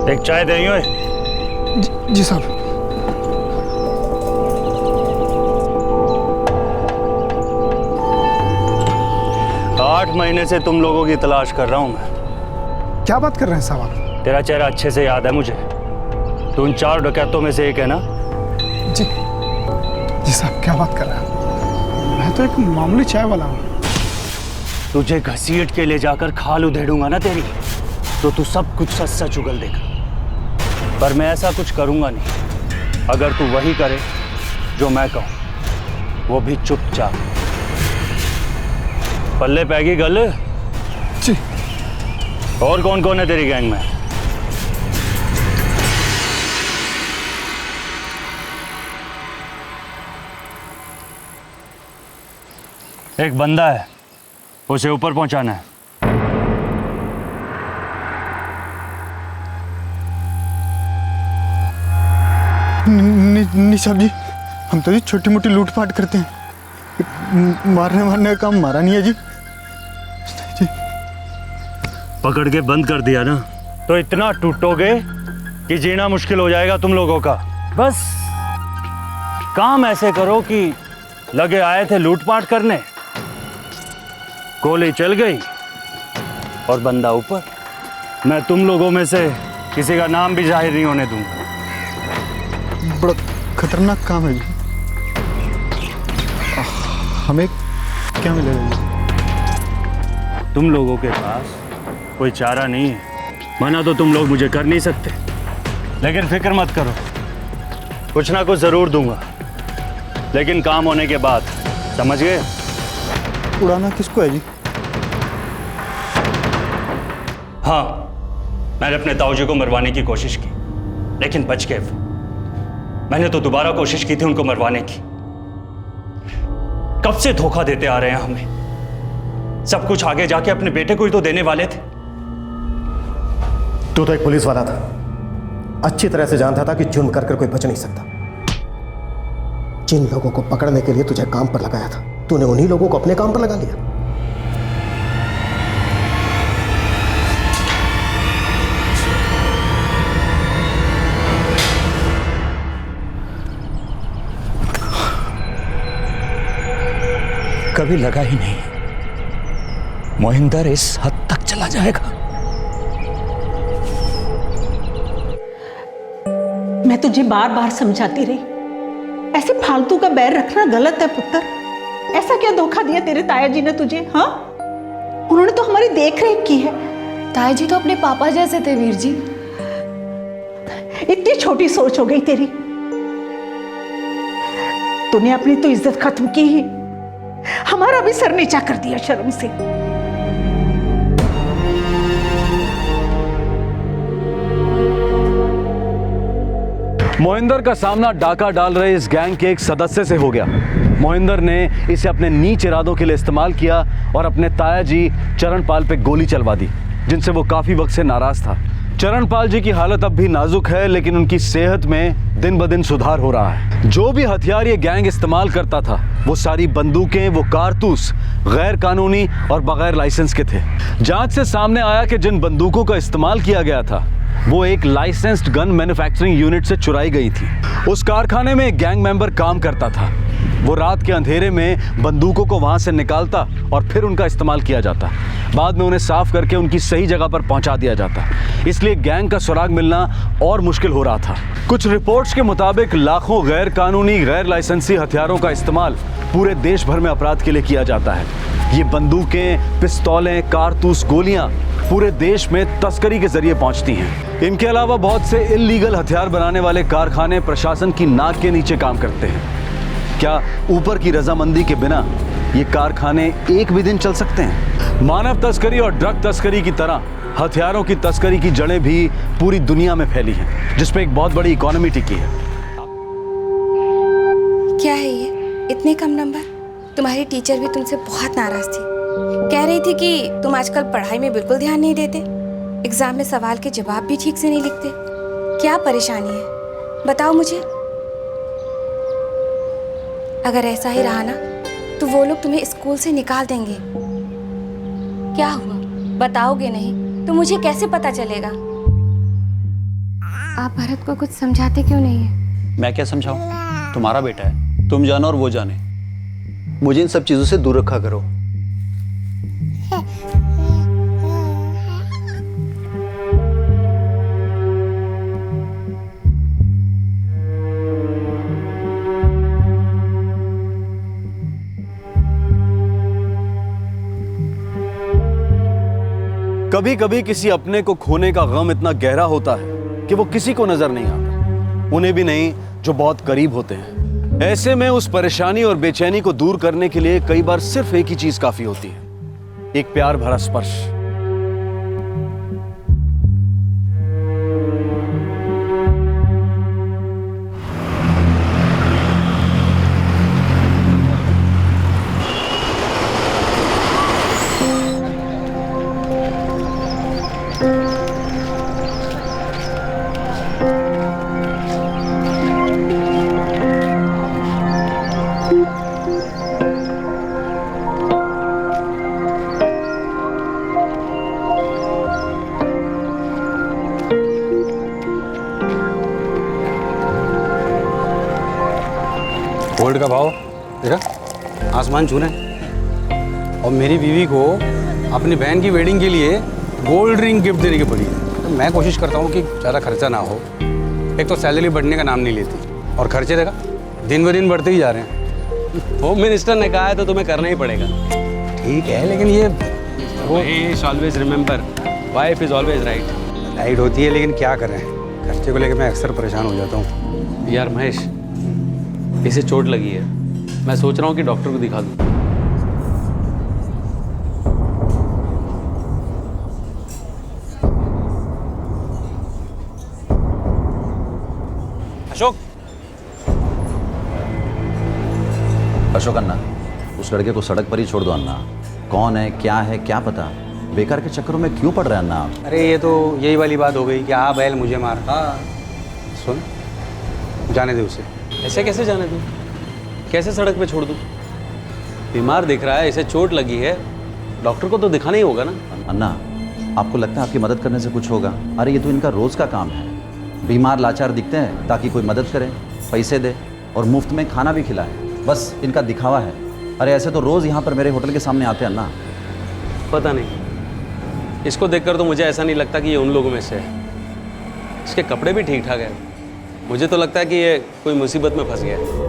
एक चाय देंगे? जी साहब। आठ महीने से तुम लोगों की तलाश कर रहा हूं मैं। क्या बात कर रहे हैं साहब आप? तेरा चेहरा अच्छे से याद है मुझे। तू उन चार डकैतों में से एक है ना? जी साहब, क्या बात कर रहे हैं? मैं तो एक मामूली चाय वाला हूँ। तुझे घसीट के ले जाकर खाल उधेड़ूंगा ना तेरी, तो तू सब कुछ सच सच उगल देगा। पर मैं ऐसा कुछ करूंगा नहीं अगर तू वही करे जो मैं कहूं, वो भी चुपचाप। पल्ले पैगी गल? जी। और कौन कौन है तेरी गैंग में? एक बंदा है, उसे ऊपर पहुंचाना है। नहीं साहब जी, हम तो जी छोटी मोटी लूटपाट करते हैं। मारने का काम हमारा नहीं है जी। पकड़ के बंद कर दिया ना तो इतना टूटोगे कि जीना मुश्किल हो जाएगा तुम लोगों का। बस काम ऐसे करो कि लगे आए थे लूटपाट करने, गोली चल गई और बंदा ऊपर। मैं तुम लोगों में से किसी का नाम भी जाहिर नहीं होने दूंगा। बड़ा खतरनाक काम है जी। हमें क्या मिलेगा जी? तुम लोगों के पास कोई चारा नहीं है, मना तो तुम लोग मुझे कर नहीं सकते, लेकिन फिक्र मत करो, कुछ ना कुछ जरूर दूंगा, लेकिन काम होने के बाद। समझ गए? उड़ाना किसको है जी? हाँ, मैंने अपने ताऊजी को मरवाने की कोशिश की, लेकिन बच गए वो। मैंने तो दोबारा कोशिश की थी उनको मरवाने की। कब से धोखा देते आ रहे हैं हमें। सब कुछ आगे जाके अपने बेटे को ही तो देने वाले थे। तू तो एक पुलिस वाला था, अच्छी तरह से जानता था कि जुर्म कर कोई बच नहीं सकता। जिन लोगों को पकड़ने के लिए तुझे काम पर लगाया था, तूने उन्हीं लोगों को अपने काम पर लगा लिया। कभी लगा ही नहीं मोहिंदर इस हद तक चला जाएगा। मैं तुझे बार बार समझाती रही, ऐसे फालतू का बैर रखना गलत है पुत्र। ऐसा क्या धोखा दिया तेरे ताया जी ने तुझे? हाँ, उन्होंने तो हमारी देख रेख की है। ताया जी तो अपने पापा जैसे थे वीर जी। इतनी छोटी सोच हो गई तेरी। तूने अपनी तो इज्जत खत्म की ही, हमारा भी सर नीचा कर दिया शर्म से। मोहिंदर का सामना डाका डाल रहे इस गैंग के एक सदस्य से हो गया। मोहिंदर ने इसे अपने नीच इरादों के लिए इस्तेमाल किया और अपने ताया जी चरणपाल पे गोली चलवा दी, जिनसे वो काफी वक्त से नाराज था। चरणपाल जी की हालत अब भी नाजुक है, लेकिन उनकी सेहत में दिन ब दिन सुधार हो रहा है। जो भी हथियार ये गैंग इस्तेमाल करता था, वो सारी बंदूकें, वो कारतूस गैर कानूनी और बगैर लाइसेंस के थे। जांच से सामने आया कि जिन बंदूकों का इस्तेमाल किया गया था वो एक लाइसेंस्ड गन मैन्युफैक्चरिंग यूनिट से चुराई गई थी। उस कारखाने में एक गैंग मेंबर काम करता था। वो रात के अंधेरे में बंदूकों को वहां से निकालता और फिर उनका इस्तेमाल किया जाता। बाद में उन्हें साफ करके उनकी सही जगह पर पहुंचा दिया जाता। इसलिए गैंग का सुराग मिलना और मुश्किल हो रहा था। कुछ रिपोर्ट्स के मुताबिक लाखों गैर कानूनी, गैर लाइसेंसी हथियारों का इस्तेमाल पूरे देश भर में अपराध के लिए किया जाता है। ये बंदूकें, पिस्तौलें, कारतूस, गोलियां पूरे देश में तस्करी के जरिए पहुंचती हैं। इनके अलावा बहुत से इल्लीगल हथियार बनाने वाले कारखाने प्रशासन की नाक के नीचे काम करते हैं। क्या ऊपर की रजामंदी के बिना ये कारखाने एक भी दिन चल सकते हैं? मानव तस्करी और ड्रग तस्करी की तरह हथियारों की तस्करी की जड़ें भी पूरी दुनिया में फैली हैं, जिसपे एक बहुत बड़ी इकोनॉमी टिकी है। क्या है ये इतने कम नंबर? तुम्हारी टीचर भी तुमसे बहुत नाराज थी। कह रही थी कि तुम आजकल पढ़ाई में बिल्कुल ध्यान नहीं देते, एग्जाम में सवाल के जवाब भी ठीक से नहीं लिखते। क्या परेशानी है बताओ मुझे। अगर ऐसा ही रहा ना तो वो लोग तुम्हें स्कूल से निकाल देंगे। क्या हुआ बताओगे नहीं तो मुझे कैसे पता चलेगा? आप भरत को कुछ समझाते क्यों नहीं है? मैं क्या समझाऊं? तुम्हारा बेटा है, तुम जानो और वो जाने। मुझे इन सब चीजों से दूर रखा करो। कभी कभी किसी अपने को खोने का गम इतना गहरा होता है कि वो किसी को नजर नहीं आता, उन्हें भी नहीं जो बहुत करीब होते हैं। ऐसे में उस परेशानी और बेचैनी को दूर करने के लिए कई बार सिर्फ एक ही चीज काफी होती है, एक प्यार भरा स्पर्श। गोल्ड का भाव देखा आसमान छू रहे हैं। और मेरी बीवी को अपनी बहन की वेडिंग के लिए गोल्ड रिंग गिफ्ट देने की पड़ी है। तो मैं कोशिश करता हूँ कि ज़्यादा खर्चा ना हो। एक तो सैलरी बढ़ने का नाम नहीं लेती और खर्चे देखा दिन ब दिन बढ़ते ही जा रहे हैं। होम मिनिस्टर ने कहा है तो तुम्हें करना ही पड़ेगा। ठीक है लेकिन ये वो always remember wife is always right. Right होती है लेकिन क्या करें, खर्चे को लेकर मैं अक्सर परेशान हो जाता हूँ। यार महेश, इसे चोट लगी है, मैं सोच रहा हूँ कि डॉक्टर को दिखा दूँ। अशोक, अशोक अन्ना, उस लड़के को सड़क पर ही छोड़ दो अन्ना। कौन है, क्या है, क्या पता। बेकार के चक्करों में क्यों पड़ रहे हैं अन्ना आप? अरे ये तो यही वाली बात हो गई कि आ बैल मुझे मार। हाँ सुन, जाने दे उसे। ऐसे कैसे जाने दूँ? कैसे सड़क पे छोड़ दूँ? बीमार दिख रहा है, इसे चोट लगी है, डॉक्टर को तो दिखाना ही होगा ना। अन्ना, आपको लगता है आपकी मदद करने से कुछ होगा? अरे ये तो इनका रोज़ का काम है। बीमार लाचार दिखते हैं ताकि कोई मदद करे, पैसे दे और मुफ्त में खाना भी खिलाए। बस इनका दिखावा है। अरे ऐसे तो रोज़ यहाँ पर मेरे होटल के सामने आते हैं अन्ना। पता नहीं, इसको देखकर तो मुझे ऐसा नहीं लगता कि ये उन लोगों में से है। इसके कपड़े भी ठीक ठाक है, मुझे तो लगता है कि ये कोई मुसीबत में फंस गया है।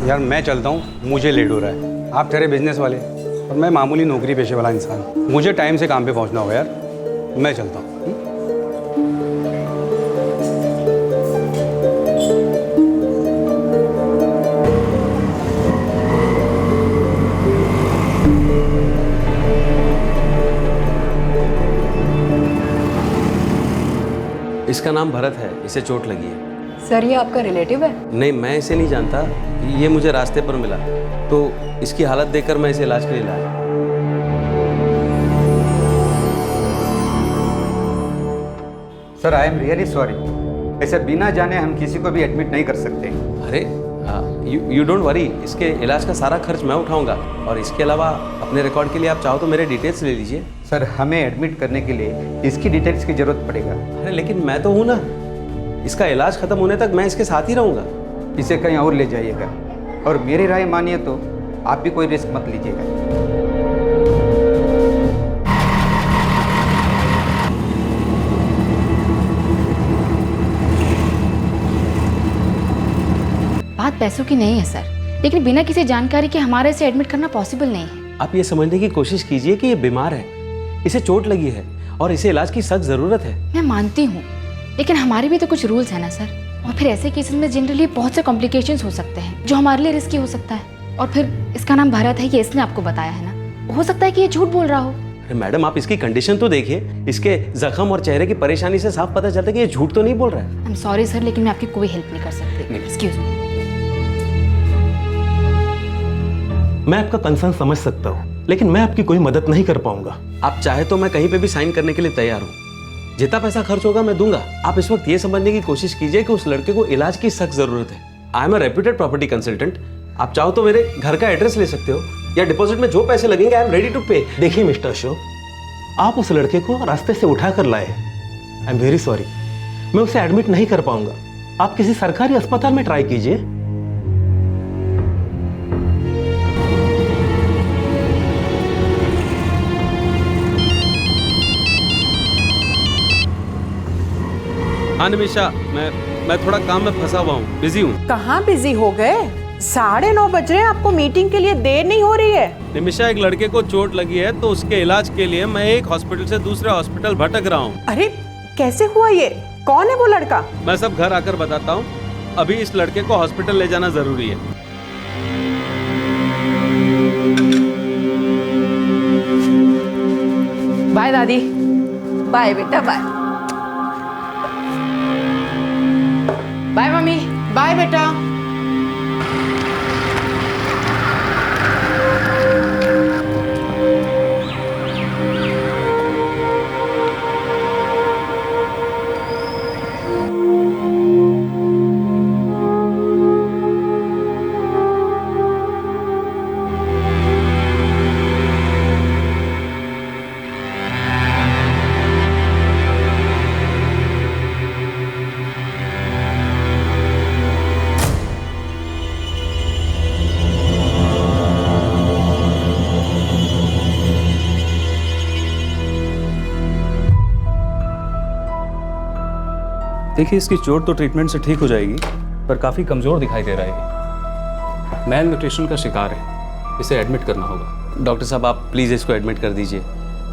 यार मैं चलता हूँ, मुझे लेट हो रहा है। आप ठहरे बिजनेस वाले और मैं मामूली नौकरी पेशे वाला इंसान। मुझे टाइम से काम पे पहुँचना होगा यार, मैं चलता हूँ। इसका नाम भरत है, इसे चोट लगी है। सर ये आपका रिलेटिव है? नहीं, मैं इसे नहीं जानता, ये मुझे रास्ते पर मिला, तो इसकी हालत देखकर मैं इसे इलाज के लिए लाया। Sir I am really sorry, ऐसे बिना जाने हम किसी को भी एडमिट नहीं कर सकते। अरे यू डोंट वरी, इसके इलाज का सारा खर्च मैं उठाऊंगा, और इसके अलावा अपने रिकॉर्ड के लिए आप चाहो तो मेरे डिटेल्स ले लीजिए। सर हमें एडमिट करने के लिए इसकी डिटेल्स की जरूरत पड़ेगा। अरे लेकिन मैं तो हूँ ना, इसका इलाज खत्म होने तक मैं इसके साथ ही रहूँगा। इसे कहीं और ले जाइएगा, और मेरी राय मानिए तो आप भी कोई रिस्क मत लीजिएगा। बात पैसों की नहीं है सर, लेकिन बिना किसी जानकारी के हमारे इसे एडमिट करना पॉसिबल नहीं है। आप ये समझने की कोशिश कीजिए कि ये बीमार है, इसे चोट लगी है और इसे इलाज की सख्त ज़रूरत है। मैं मानती हूँ, लेकिन हमारे भी तो कुछ रूल्स हैं ना सर, और फिर ऐसे केसेस में जनरली बहुत से कॉम्प्लिकेशंस हो सकते हैं जो हमारे लिए रिस्की हो सकता है। और फिर इसका नाम भरत है, ये इसने आपको बताया है ना, हो सकता है कि ये झूठ बोल रहा हो। अरे मैडम, आप इसकी कंडीशन तो देखिए, इसके जख्म और चेहरे की परेशानी से साफ पता चलता है कि ये झूठ तो नहीं बोल रहा है। आई एम सॉरी सर, लेकिन मैं आपकी कोई हेल्प नहीं कर सकती। Excuse me. मैं आपका कंसर्न समझ सकता हूँ, लेकिन मैं आपकी कोई मदद नहीं कर पाऊंगा। आप चाहे तो मैं कहीं पे भी साइन करने के लिए तैयार हूँ, जितना पैसा खर्च होगा मैं दूंगा। आप इस वक्त ये समझने की कोशिश कीजिए कि उस लड़के को इलाज की सख्त जरूरत है। I am a reputed property consultant, आप चाहो तो मेरे घर का एड्रेस ले सकते हो, या डिपॉजिट में जो पैसे लगेंगे आई एम रेडी टू पे। देखिए मिस्टर अशोक, आप उस लड़के को रास्ते से उठा कर लाए। आई एम वेरी सॉरी, मैं उसे एडमिट नहीं कर पाऊंगा। आप किसी सरकारी अस्पताल में ट्राई कीजिए। हाँ निमिषा, मैं थोड़ा काम में फंसा हुआ हूँ, बिजी हूँ। कहाँ बिजी हो गए? 9:30 बज रहे हैं, आपको मीटिंग के लिए देर नहीं हो रही है? निमिषा, एक लड़के को चोट लगी है तो उसके इलाज के लिए मैं एक हॉस्पिटल से दूसरे हॉस्पिटल भटक रहा हूँ। अरे कैसे हुआ ये? कौन है वो लड़का? मैं सब घर आकर बताता हूँ, अभी इस लड़के को हॉस्पिटल ले जाना जरूरी है। बाय दादी। बाय बेटा, बाय। Bye mummy. बाय बेटा। देखिए, इसकी चोट तो ट्रीटमेंट से ठीक हो जाएगी, पर काफ़ी कमज़ोर दिखाई दे रहा है। मैल न्यूट्रिशन का शिकार है, इसे एडमिट करना होगा। डॉक्टर साहब, आप प्लीज़ इसको एडमिट कर दीजिए।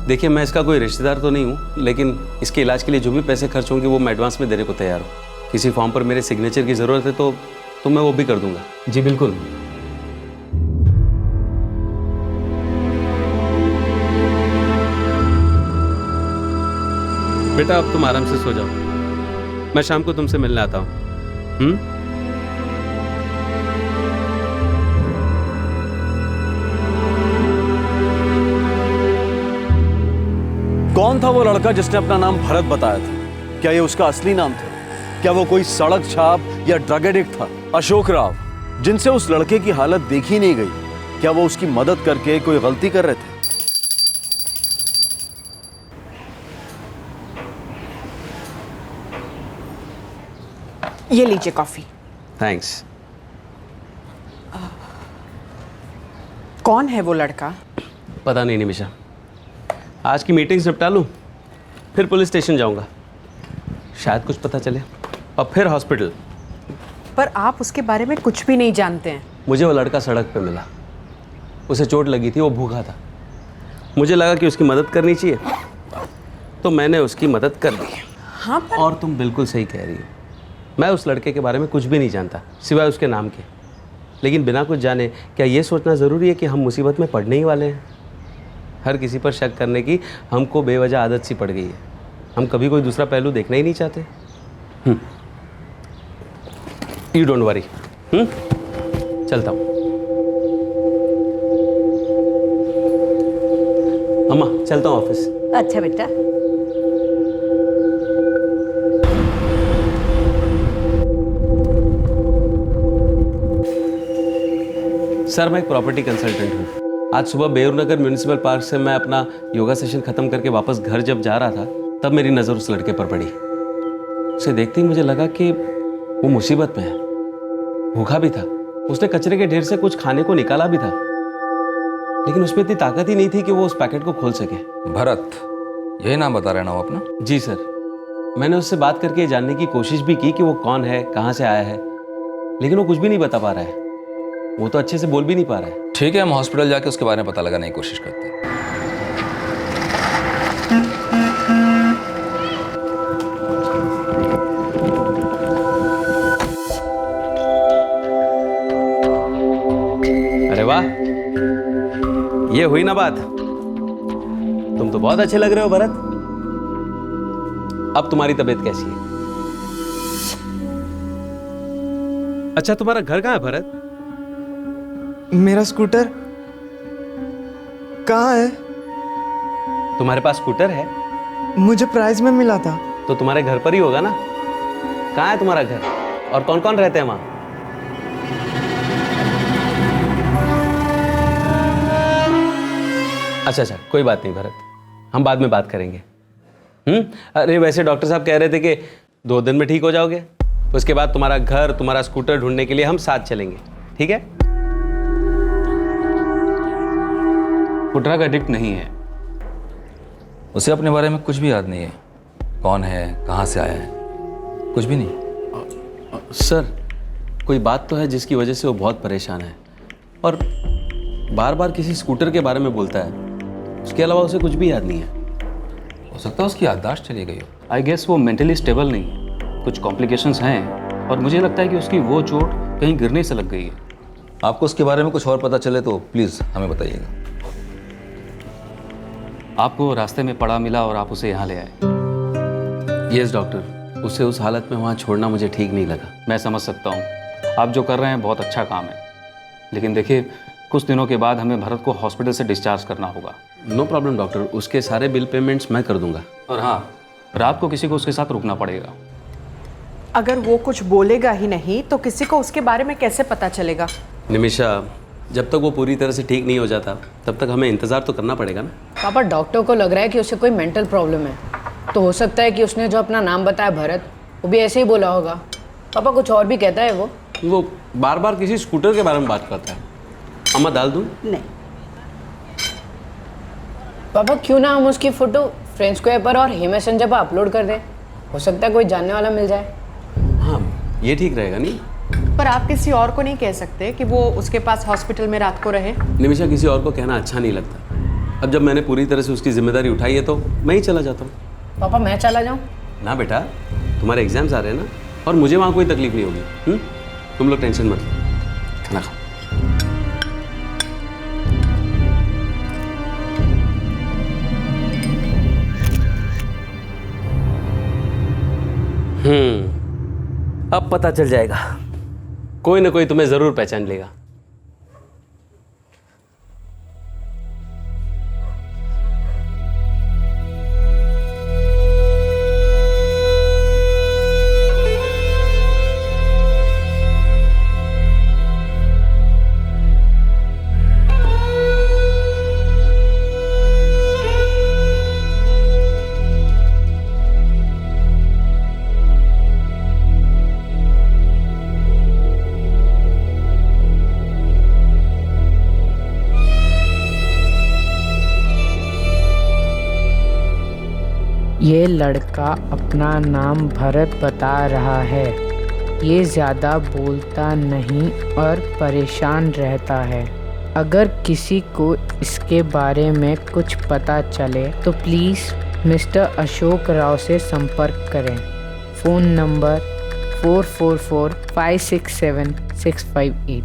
देखिए, मैं इसका कोई रिश्तेदार तो नहीं हूँ, लेकिन इसके इलाज के लिए जो भी पैसे खर्च होंगे वो मैं एडवांस में देने को तैयार हूँ। किसी फॉर्म पर मेरे सिग्नेचर की ज़रूरत है तो मैं वो भी कर दूंगा। जी बिल्कुल। बेटा, अब तुम आराम से सो जाओ, मैं शाम को तुमसे मिलने आता हूँ। कौन था वो लड़का जिसने अपना नाम भरत बताया था? क्या ये उसका असली नाम था? क्या वो कोई सड़क छाप या ड्रग एडिक्ट था? अशोक राव, जिनसे उस लड़के की हालत देखी नहीं गई, क्या वो उसकी मदद करके कोई गलती कर रहे थे? ये लीजिए कॉफी। थैंक्स। कौन है वो लड़का? पता नहीं निमिषा, आज की मीटिंग निपटा लूँ, फिर पुलिस स्टेशन जाऊँगा, शायद कुछ पता चले, और फिर हॉस्पिटल। पर आप उसके बारे में कुछ भी नहीं जानते हैं। मुझे वो लड़का सड़क पे मिला, उसे चोट लगी थी, वो भूखा था, मुझे लगा कि उसकी मदद करनी चाहिए, तो मैंने उसकी मदद कर दी। हाँ पर... और तुम बिल्कुल सही कह रही हो, मैं उस लड़के के बारे में कुछ भी नहीं जानता सिवाय उसके नाम के, लेकिन बिना कुछ जाने क्या ये सोचना ज़रूरी है कि हम मुसीबत में पड़ने ही वाले हैं? हर किसी पर शक करने की हमको बेवजह आदत सी पड़ गई है, हम कभी कोई दूसरा पहलू देखना ही नहीं चाहते। You don't worry. चलता हूँ। अम्मा चलता हूँ ऑफिस। अच्छा बेटा। सर मैं एक प्रॉपर्टी कंसल्टेंट हूँ। आज सुबह बेउरनगर म्यूनिसिपल पार्क से मैं अपना योगा सेशन खत्म करके वापस घर जब जा रहा था तब मेरी नज़र उस लड़के पर पड़ी। उसे देखते ही मुझे लगा कि वो मुसीबत में है। भूखा भी था। उसने कचरे के ढेर से कुछ खाने को निकाला भी था, लेकिन उसमें इतनी ताकत ही नहीं थी कि वो उस पैकेट को खोल सके। भरत, यही नाम बता रहे ना वो अपना? जी सर। मैंने उससे बात करके ये जानने की कोशिश भी की कि वो कौन है, कहाँ से आया है, लेकिन वो कुछ भी नहीं बता पा रहा है। वो तो अच्छे से बोल भी नहीं पा रहा है। ठीक है, हम हॉस्पिटल जाके उसके बारे में पता लगाने की कोशिश करते हैं। अरे वाह, ये हुई ना बात। तुम तो बहुत अच्छे लग रहे हो भरत। अब तुम्हारी तबीयत कैसी है? अच्छा, तुम्हारा घर कहाँ है भरत? मेरा स्कूटर कहाँ है? तुम्हारे पास स्कूटर है? मुझे प्राइज में मिला था। तो तुम्हारे घर पर ही होगा ना? कहाँ है तुम्हारा घर और कौन कौन रहते हैं वहां? अच्छा, कोई बात नहीं भरत, हम बाद में बात करेंगे। अरे वैसे डॉक्टर साहब कह रहे थे कि 2 दिन में ठीक हो जाओगे। उसके बाद तुम्हारा घर, तुम्हारा स्कूटर ढूंढने के लिए हम साथ चलेंगे, ठीक है? वो ड्रग एडिक्ट नहीं है। उसे अपने बारे में कुछ भी याद नहीं है। कौन है, कहाँ से आया है, कुछ भी नहीं। सर, कोई बात तो है जिसकी वजह से वो बहुत परेशान है और बार बार किसी स्कूटर के बारे में बोलता है। उसके अलावा उसे कुछ भी याद नहीं है। हो सकता है उसकी याददाश्त चली गई हो। आई गेस वो मेंटली स्टेबल नहीं है, कुछ कॉम्प्लिकेशंस हैं और मुझे लगता है कि उसकी वो चोट कहीं गिरने से लग गई है। आपको उसके बारे में कुछ और पता चले तो प्लीज़ हमें बताइएगा। आपको रास्ते में पड़ा मिला और आप उसे यहाँ ले आए? यस डॉक्टर, उसे उस हालत में वहाँ छोड़ना मुझे ठीक नहीं लगा। मैं समझ सकता हूँ, आप जो कर रहे हैं बहुत अच्छा काम है, लेकिन देखिए कुछ दिनों के बाद हमें भरत को हॉस्पिटल से डिस्चार्ज करना होगा। नो प्रॉब्लम डॉक्टर, उसके सारे बिल पेमेंट्स मैं कर दूंगा। और हाँ, रात को किसी को उसके साथ रुकना पड़ेगा। अगर वो कुछ बोलेगा ही नहीं तो किसी को उसके बारे में कैसे पता चलेगा? निमिषा, जब तक वो पूरी तरह से ठीक नहीं हो जाता तब तक हमें इंतज़ार तो करना पड़ेगा ना। पापा, डॉक्टर को लग रहा है कि उसे कोई मेंटल प्रॉब्लम है, तो हो सकता है कि उसने जो अपना नाम बताया भरत, वो भी ऐसे ही बोला होगा। पापा, कुछ और भी कहता है वो बार बार किसी स्कूटर के बारे में बात करता है। अम्मा दाल दूँ? नहीं पापा, क्यों ना हम उसकी फोटो फ्रेंड स्क्वायर पर और हेमा संजय पर अपलोड कर दें? हो सकता है कोई जानने वाला मिल जाए। हाँ, ये ठीक रहेगा नहीं? पर आप किसी और को नहीं कह सकते कि वो उसके पास हॉस्पिटल में रात को रहे? निमिषा, किसी और को कहना अच्छा नहीं लगता। अब जब मैंने पूरी तरह से उसकी जिम्मेदारी उठाई है तो मैं ही चला जाता हूँ। पापा, मैं चला जाऊँ? ना बेटा, तुम्हारे एग्जाम्स आ रहे हैं ना, और मुझे वहाँ कोई तकलीफ नहीं होगी। तुम लोग टेंशन मत लो, खाना खाओ। अब पता चल जाएगा, कोई ना कोई तुम्हें जरूर पहचान लेगा। ये लड़का अपना नाम भरत बता रहा है। ये ज़्यादा बोलता नहीं और परेशान रहता है। अगर किसी को इसके बारे में कुछ पता चले तो प्लीज़ मिस्टर अशोक राव से संपर्क करें। Phone number 444567 658।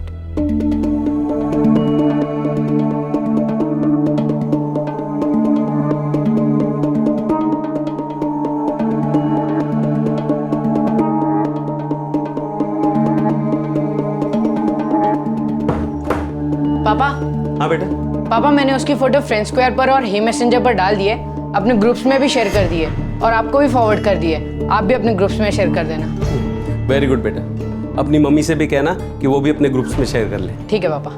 पापा। हाँ बेटा। पापा मैंने उसकी फोटो फ्रेंड स्क्वायर पर और हे मैसेंजर पर डाल दिए, अपने ग्रुप्स में भी शेयर कर दिए और आपको भी फॉरवर्ड कर दिए। आप भी अपने ग्रुप्स में शेयर कर देना। वेरी गुड बेटा, अपनी मम्मी से भी कहना कि वो भी अपने ग्रुप्स में शेयर कर ले। ठीक है पापा।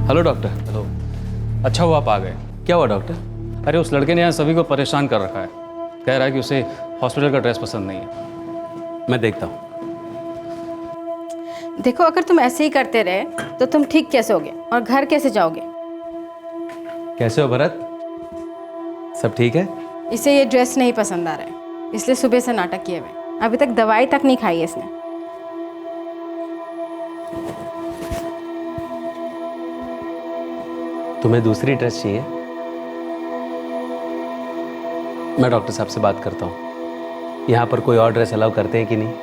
Hello doctor. हेलो। अच्छा हुआ आप आ गए। क्या हुआ डॉक्टर? अरे उस लड़के ने यहाँ सभी को परेशान कर रखा है। कह रहा है कि उसे हॉस्पिटल का ड्रेस पसंद नहीं है। मैं देखता हूँ। देखो, अगर तुम ऐसे ही करते रहे तो तुम ठीक कैसे होगे और घर कैसे जाओगे? कैसे हो भरत? सब ठीक है? इसे ये ड्रेस नहीं पसंद आ रहा है, इसलिए सुबह से नाटक किए हुए। अभी तक दवाई तक नहीं खाई है इसने। तुम्हें दूसरी ड्रेस चाहिए? मैं डॉक्टर साहब से बात करता हूँ, यहाँ पर कोई और ड्रेस अलाउ करते हैं कि नहीं।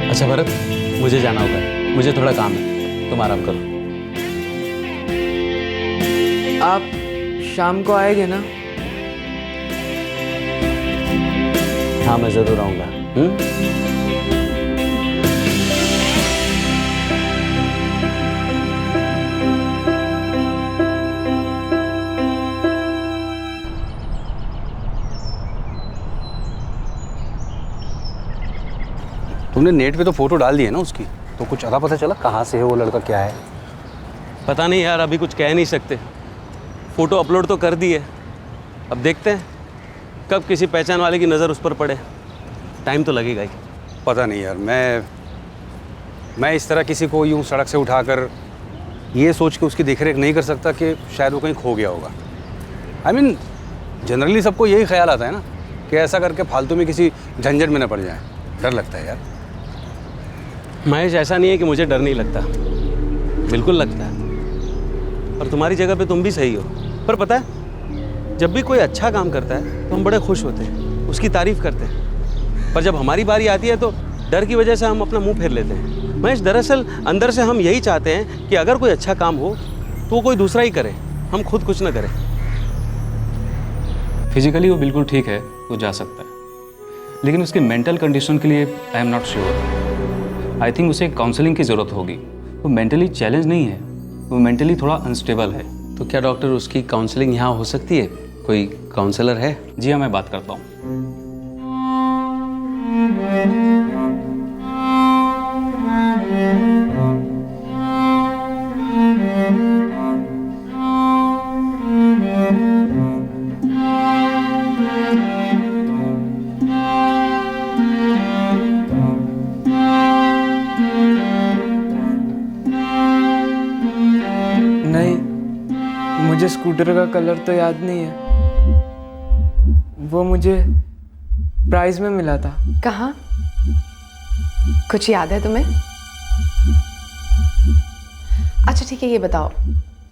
अच्छा भरत, मुझे जाना होगा, मुझे थोड़ा काम है, तुम आराम करो। आप शाम को आएंगे ना? हाँ मैं जरूर आऊंगा। तुमने नेट पे तो फोटो डाल दी है ना उसकी, तो कुछ अता पता चला कहाँ से है वो लड़का, क्या है? पता नहीं यार, अभी कुछ कह नहीं सकते। फोटो अपलोड तो कर दी है, अब देखते हैं कब किसी पहचान वाले की नज़र उस पर पड़े। टाइम तो लगेगा ही। पता नहीं यार, मैं इस तरह किसी को यूँ सड़क से उठाकर ये सोच के उसकी देखरेख नहीं कर सकता कि शायद वो कहीं खो गया होगा। आई मीन जनरली सबको यही ख्याल आता है ना कि ऐसा करके फालतू में किसी झंझट में न पड़ जाए। डर लगता है यार। महेश, ऐसा नहीं है कि मुझे डर नहीं लगता, बिल्कुल लगता है। और तुम्हारी जगह पे तुम भी सही हो। पर पता है, जब भी कोई अच्छा काम करता है तो हम बड़े खुश होते हैं, उसकी तारीफ करते हैं। पर जब हमारी बारी आती है तो डर की वजह से हम अपना मुंह फेर लेते हैं। महेश, दरअसल अंदर से हम यही चाहते हैं कि अगर कोई अच्छा काम हो तो वो कोई दूसरा ही करे, हम खुद कुछ ना करें। फिजिकली वो बिल्कुल ठीक है, वो जा सकता है, लेकिन उसकी मेंटल कंडीशन के लिए I am not sure. I think उसे काउंसलिंग की ज़रूरत होगी। वो मेंटली चैलेंज नहीं है, वो मेंटली थोड़ा अनस्टेबल है। तो क्या डॉक्टर उसकी काउंसलिंग यहाँ हो सकती है? कोई काउंसलर है? जी हाँ, मैं बात करता हूँ। मुझे स्कूटर का कलर तो याद नहीं है, वो मुझे प्राइज में मिला था। कहाँ? कुछ याद है तुम्हें? अच्छा ठीक है, ये बताओ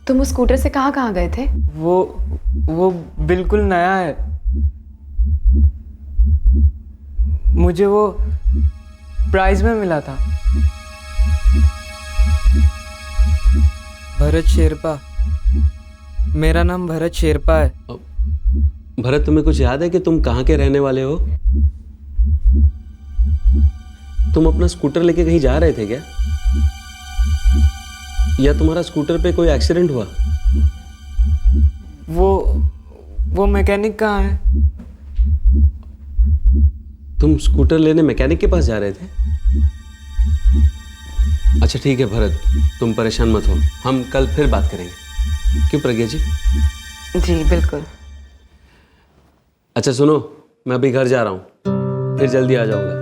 तुम उस स्कूटर से कहाँ कहाँ गए थे? वो बिल्कुल नया है। मुझे वो प्राइज में मिला था। भरत शेरपा, मेरा नाम भरत शेरपा है। भरत, तुम्हें कुछ याद है कि तुम कहाँ के रहने वाले हो? तुम अपना स्कूटर लेके कहीं जा रहे थे क्या? या तुम्हारा स्कूटर पे कोई एक्सीडेंट हुआ? वो मैकेनिक कहाँ है? तुम स्कूटर लेने मैकेनिक के पास जा रहे थे? अच्छा ठीक है भरत, तुम परेशान मत हो, हम कल फिर बात करेंगे। क्यों प्रज्ञा जी? जी बिल्कुल। अच्छा सुनो, मैं अभी घर जा रहा हूँ, फिर जल्दी आ जाऊंगा।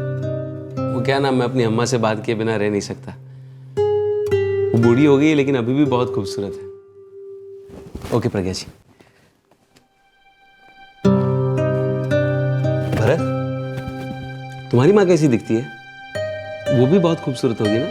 वो क्या ना, मैं अपनी अम्मा से बात किए बिना रह नहीं सकता। वो बूढ़ी हो गई है लेकिन अभी भी बहुत खूबसूरत है। ओके प्रज्ञा जी। भरत, तुम्हारी माँ कैसी दिखती है? वो भी बहुत खूबसूरत होगी ना?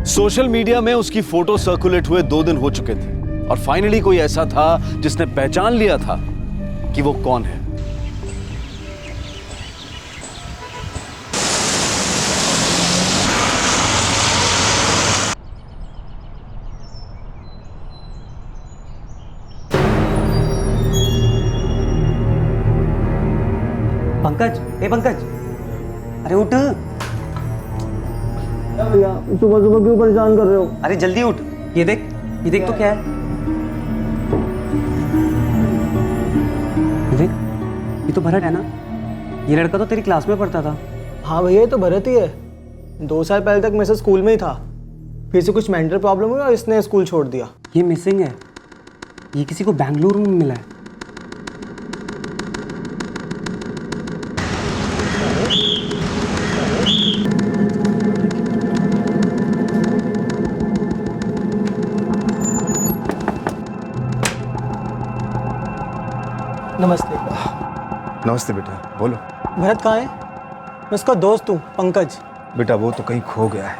सोशल मीडिया में उसकी फोटो सर्कुलेट हुए 2 दिन हो चुके थे और फाइनली कोई ऐसा था जिसने पहचान लिया था कि वो कौन है। पंकज, ए पंकज, अरे उठ। भैया सुबह सुबह क्यों परेशान कर रहे हो? अरे जल्दी उठ, ये देख तो क्या है। देख, ये तो भरत है ना? ये लड़का तो तेरी क्लास में पढ़ता था। हाँ भैया, ये तो भरत ही है। 2 साल पहले तक मेरे से स्कूल में ही था, फिर से कुछ मेंटल प्रॉब्लम हुई और इसने स्कूल छोड़ दिया। ये मिसिंग है, ये किसी को बेंगलुरु में मिला है। नमस्ते। नमस्ते बेटा, बोलो। भरत कहाँ है? मैं उसका दोस्त हूँ, पंकज। बेटा वो तो कहीं खो गया है,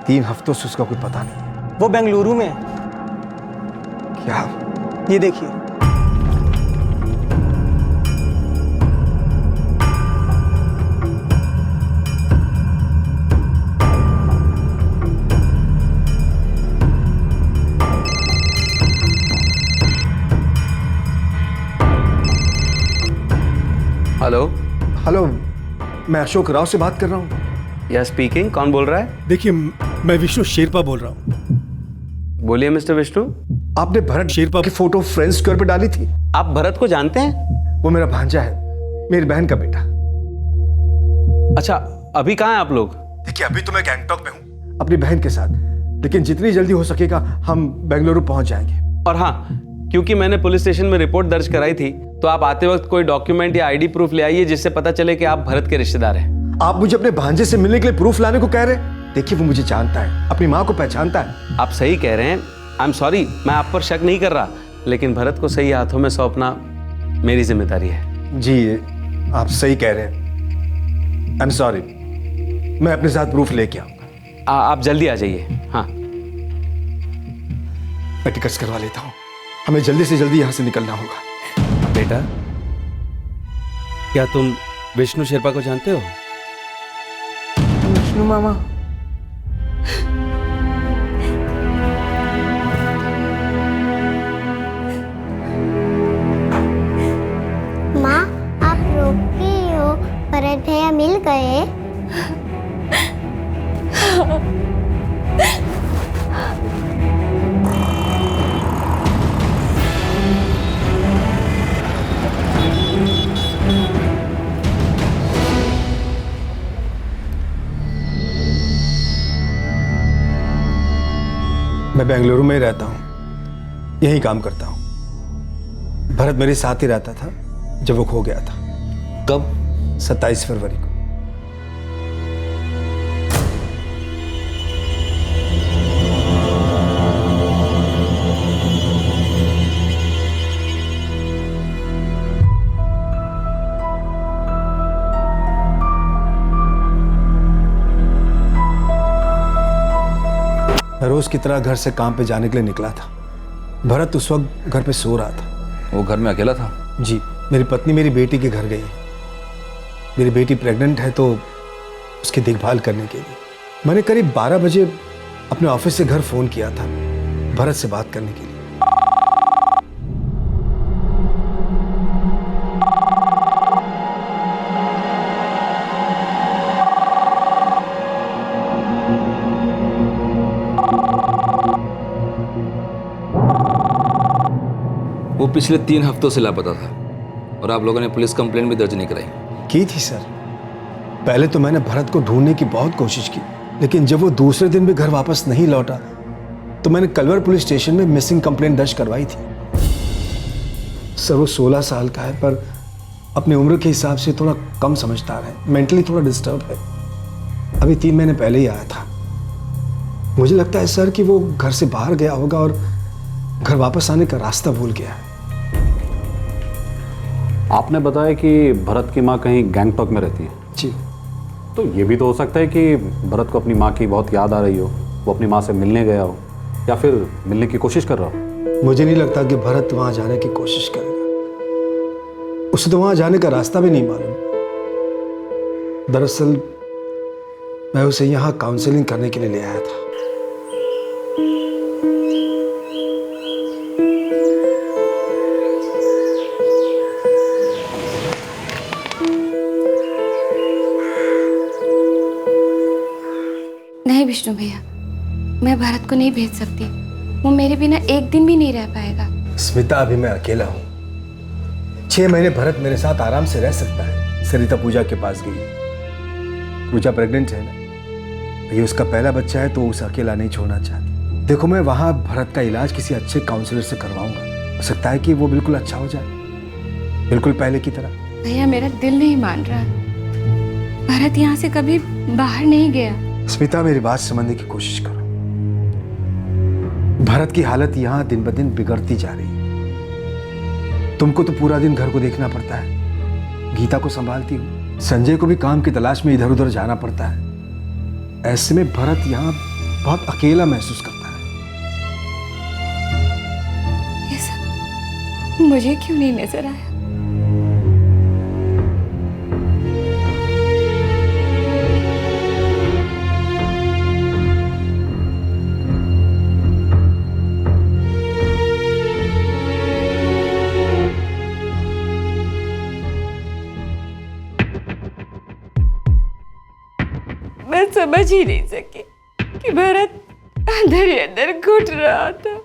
3 हफ्तों से उसका कोई पता नहीं। वो बेंगलुरु में है। क्या? ये देखिए। हेलो। हेलो, मैं अशोक राव से बात कर रहा हूँ। या स्पीकिंग, कौन बोल रहा है? देखिए, मैं विष्णु शेरपा बोल रहा हूँ। बोलिए मिस्टर विष्णु। आपने भरत शेरपा की फोटो फ्रेंड्स स्क्वायर पे डाली थी। आप भरत को जानते हैं? वो मेरा भांजा है, मेरी बहन का बेटा। अच्छा, अभी कहाँ हैं आप लोग? देखिए, अभी तो मैं गैंगटॉक में हूँ अपनी बहन के साथ, लेकिन जितनी जल्दी हो सकेगा हम बेंगलुरु पहुंच जाएंगे। और हाँ, क्योंकि मैंने पुलिस स्टेशन में रिपोर्ट दर्ज कराई थी, तो आप आते वक्त कोई डॉक्यूमेंट या आईडी प्रूफ ले आइए जिससे पता चले कि आप भरत के रिश्तेदार हैं। आप मुझे अपने भांजे से मिलने के लिए प्रूफ लाने को कह रहे हैं? देखिए, वो मुझे जानता है, अपनी माँ को पहचानता है। आप सही कह रहे हैं, आई एम सॉरी, मैं आप पर शक नहीं कर रहा, लेकिन भरत को सही हाथों में सौंपना मेरी जिम्मेदारी है। जी, आप सही कह रहे हैं, आई एम सॉरी। मैं अपने साथ प्रूफ लेके आऊंगा। आप जल्दी आ जाइए। हाँ, मैं टिकट्स करवा लेता हूँ, हमें जल्दी से जल्दी यहाँ से निकलना होगा। बेटा, क्या तुम विष्णु शेरपा को जानते हो? विष्णु मामा? माँ, आप रोके हो, भरत भैया मिल गए? मैं बेंगलुरु में ही रहता हूँ, यहीं काम करता हूँ। भरत मेरे साथ ही रहता था जब वो खो गया था। कब? 27 फरवरी को। मैं रोज की तरह घर से काम पे जाने के लिए निकला था। भरत उस वक्त घर पे सो रहा था। वो घर में अकेला था? जी, मेरी पत्नी मेरी बेटी के घर गई है। मेरी बेटी प्रेग्नेंट है तो उसकी देखभाल करने के लिए मैंने करीब 12 बजे अपने ऑफिस से घर फोन किया था भरत से बात करने के लिए। वो पिछले 3 हफ्तों से लापता था और आप लोगों ने पुलिस कंप्लेंट भी दर्ज नहीं कराई? की थी सर। पहले तो मैंने भरत को ढूंढने की बहुत कोशिश की, लेकिन जब वो दूसरे दिन भी घर वापस नहीं लौटा तो मैंने कलवर पुलिस स्टेशन में मिसिंग कंप्लेंट दर्ज करवाई थी। सर वो 16 साल का है पर अपनी उम्र के हिसाब से थोड़ा कम समझदार है, मेंटली थोड़ा डिस्टर्ब है। अभी 3 महीने पहले ही आया था। मुझे लगता है सर कि वो घर से बाहर गया होगा और घर वापस आने का रास्ता भूल गया है। आपने बताया कि भरत की माँ कहीं गैंगटॉक में रहती है। जी। तो ये भी तो हो सकता है कि भरत को अपनी माँ की बहुत याद आ रही हो, वो अपनी माँ से मिलने गया हो या फिर मिलने की कोशिश कर रहा हो। मुझे नहीं लगता कि भरत वहां जाने की कोशिश करेगा। उसे तो वहां जाने का रास्ता भी नहीं मालूम। दरअसल मैं उसे यहाँ काउंसलिंग करने के लिए ले आया था। नहीं विष्णु भैया, मैं भरत को नहीं भेज सकती। वो मेरे बिना एक दिन भी नहीं रह पाएगा। स्मिता, अभी मैं अकेला हूँ। 6 महीने भरत मेरे साथ आराम से रह सकता है। सरिता पूजा के पास गई। पूजा प्रेग्नेंट है ना, ये उसका पहला बच्चा है तो उसे अकेला नहीं छोड़ना चाहती। देखो मैं वहाँ भरत का इलाज किसी अच्छे काउंसलर से करवाऊंगा। हो सकता है कि वो बिल्कुल अच्छा हो जाए, बिल्कुल पहले की तरह। भैया मेरा दिल नहीं मान रहा। भरत यहाँ से कभी बाहर नहीं गया। स्मिता, मेरी बात समझने की कोशिश करो। भरत की हालत यहाँ दिन ब दिन बिगड़ती जा रही है। तुमको तो पूरा दिन घर को देखना पड़ता है, गीता को संभालती हो, संजय को भी काम की तलाश में इधर उधर जाना पड़ता है। ऐसे में भरत यहाँ बहुत अकेला महसूस करता है। ये सब मुझे क्यों नहीं नजर आया? मैं समझ ही नहीं सकी कि भरत अंदर ही अंदर घुट रहा था।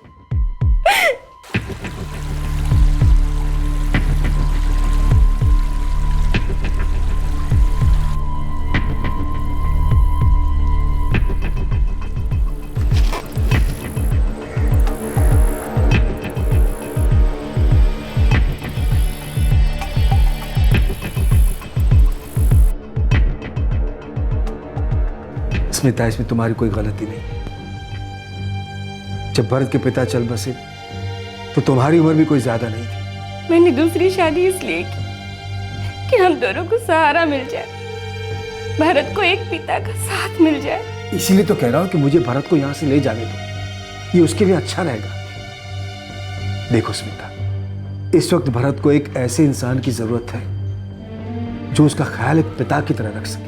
स्मिता, इसमें तुम्हारी कोई गलती नहीं। जब भरत के पिता चल बसे तो तुम्हारी उम्र भी कोई ज्यादा नहीं थी। मैंने दूसरी शादी इसलिए की कि हम दोनों को सहारा मिल जाए, भरत को एक पिता का साथ मिल जाए। इसीलिए तो कह रहा हूं कि मुझे भरत को यहां से ले जाने दो, ये उसके लिए अच्छा रहेगा। देखो स्मिता, इस वक्त भरत को एक ऐसे इंसान की जरूरत है जो उसका ख्याल एक पिता की तरह रख सके।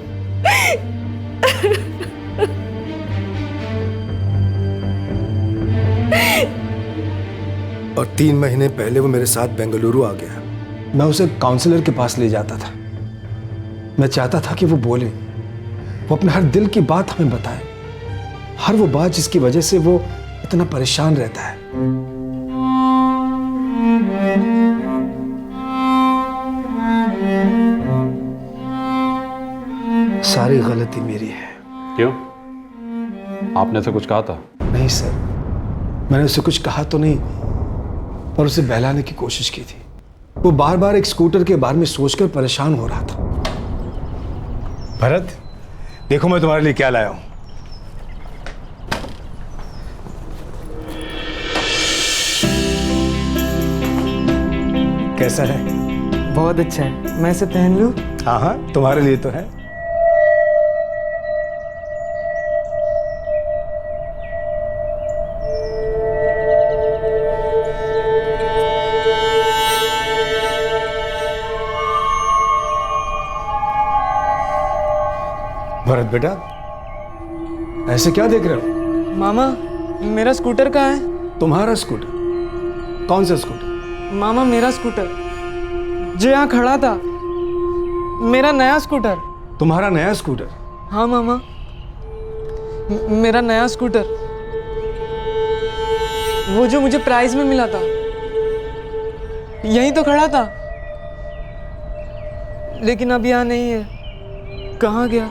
और 3 महीने पहले वो मेरे साथ बेंगलुरु आ गया। मैं उसे काउंसलर के पास ले जाता था। मैं चाहता था कि वो बोले, वो अपने हर दिल की बात हमें बताए। हर वो बात जिसकी वजह से वो इतना परेशान रहता है। सारी गलती मेरी है। क्यों? आपने से कुछ कहा था? नहीं सर, मैंने उससे कुछ कहा तो नहीं, पर उसे बहलाने की कोशिश की थी। वो बार बार एक स्कूटर के बारे में सोचकर परेशान हो रहा था। भरत, देखो मैं तुम्हारे लिए क्या लाया हूं। कैसा है? बहुत अच्छा है, मैं इसे पहन लूं? हाँ हाँ, तुम्हारे लिए तो है। भरत बेटा, ऐसे क्या देख रहे हो? मामा, मेरा स्कूटर कहाँ है? तुम्हारा स्कूटर? कौन सा स्कूटर? मामा, मेरा स्कूटर जो यहाँ खड़ा था, मेरा नया स्कूटर। तुम्हारा नया स्कूटर? हाँ मामा, मेरा नया स्कूटर, वो जो मुझे प्राइज में मिला था, यहीं तो खड़ा था, लेकिन अब यहाँ नहीं है। कहाँ गया?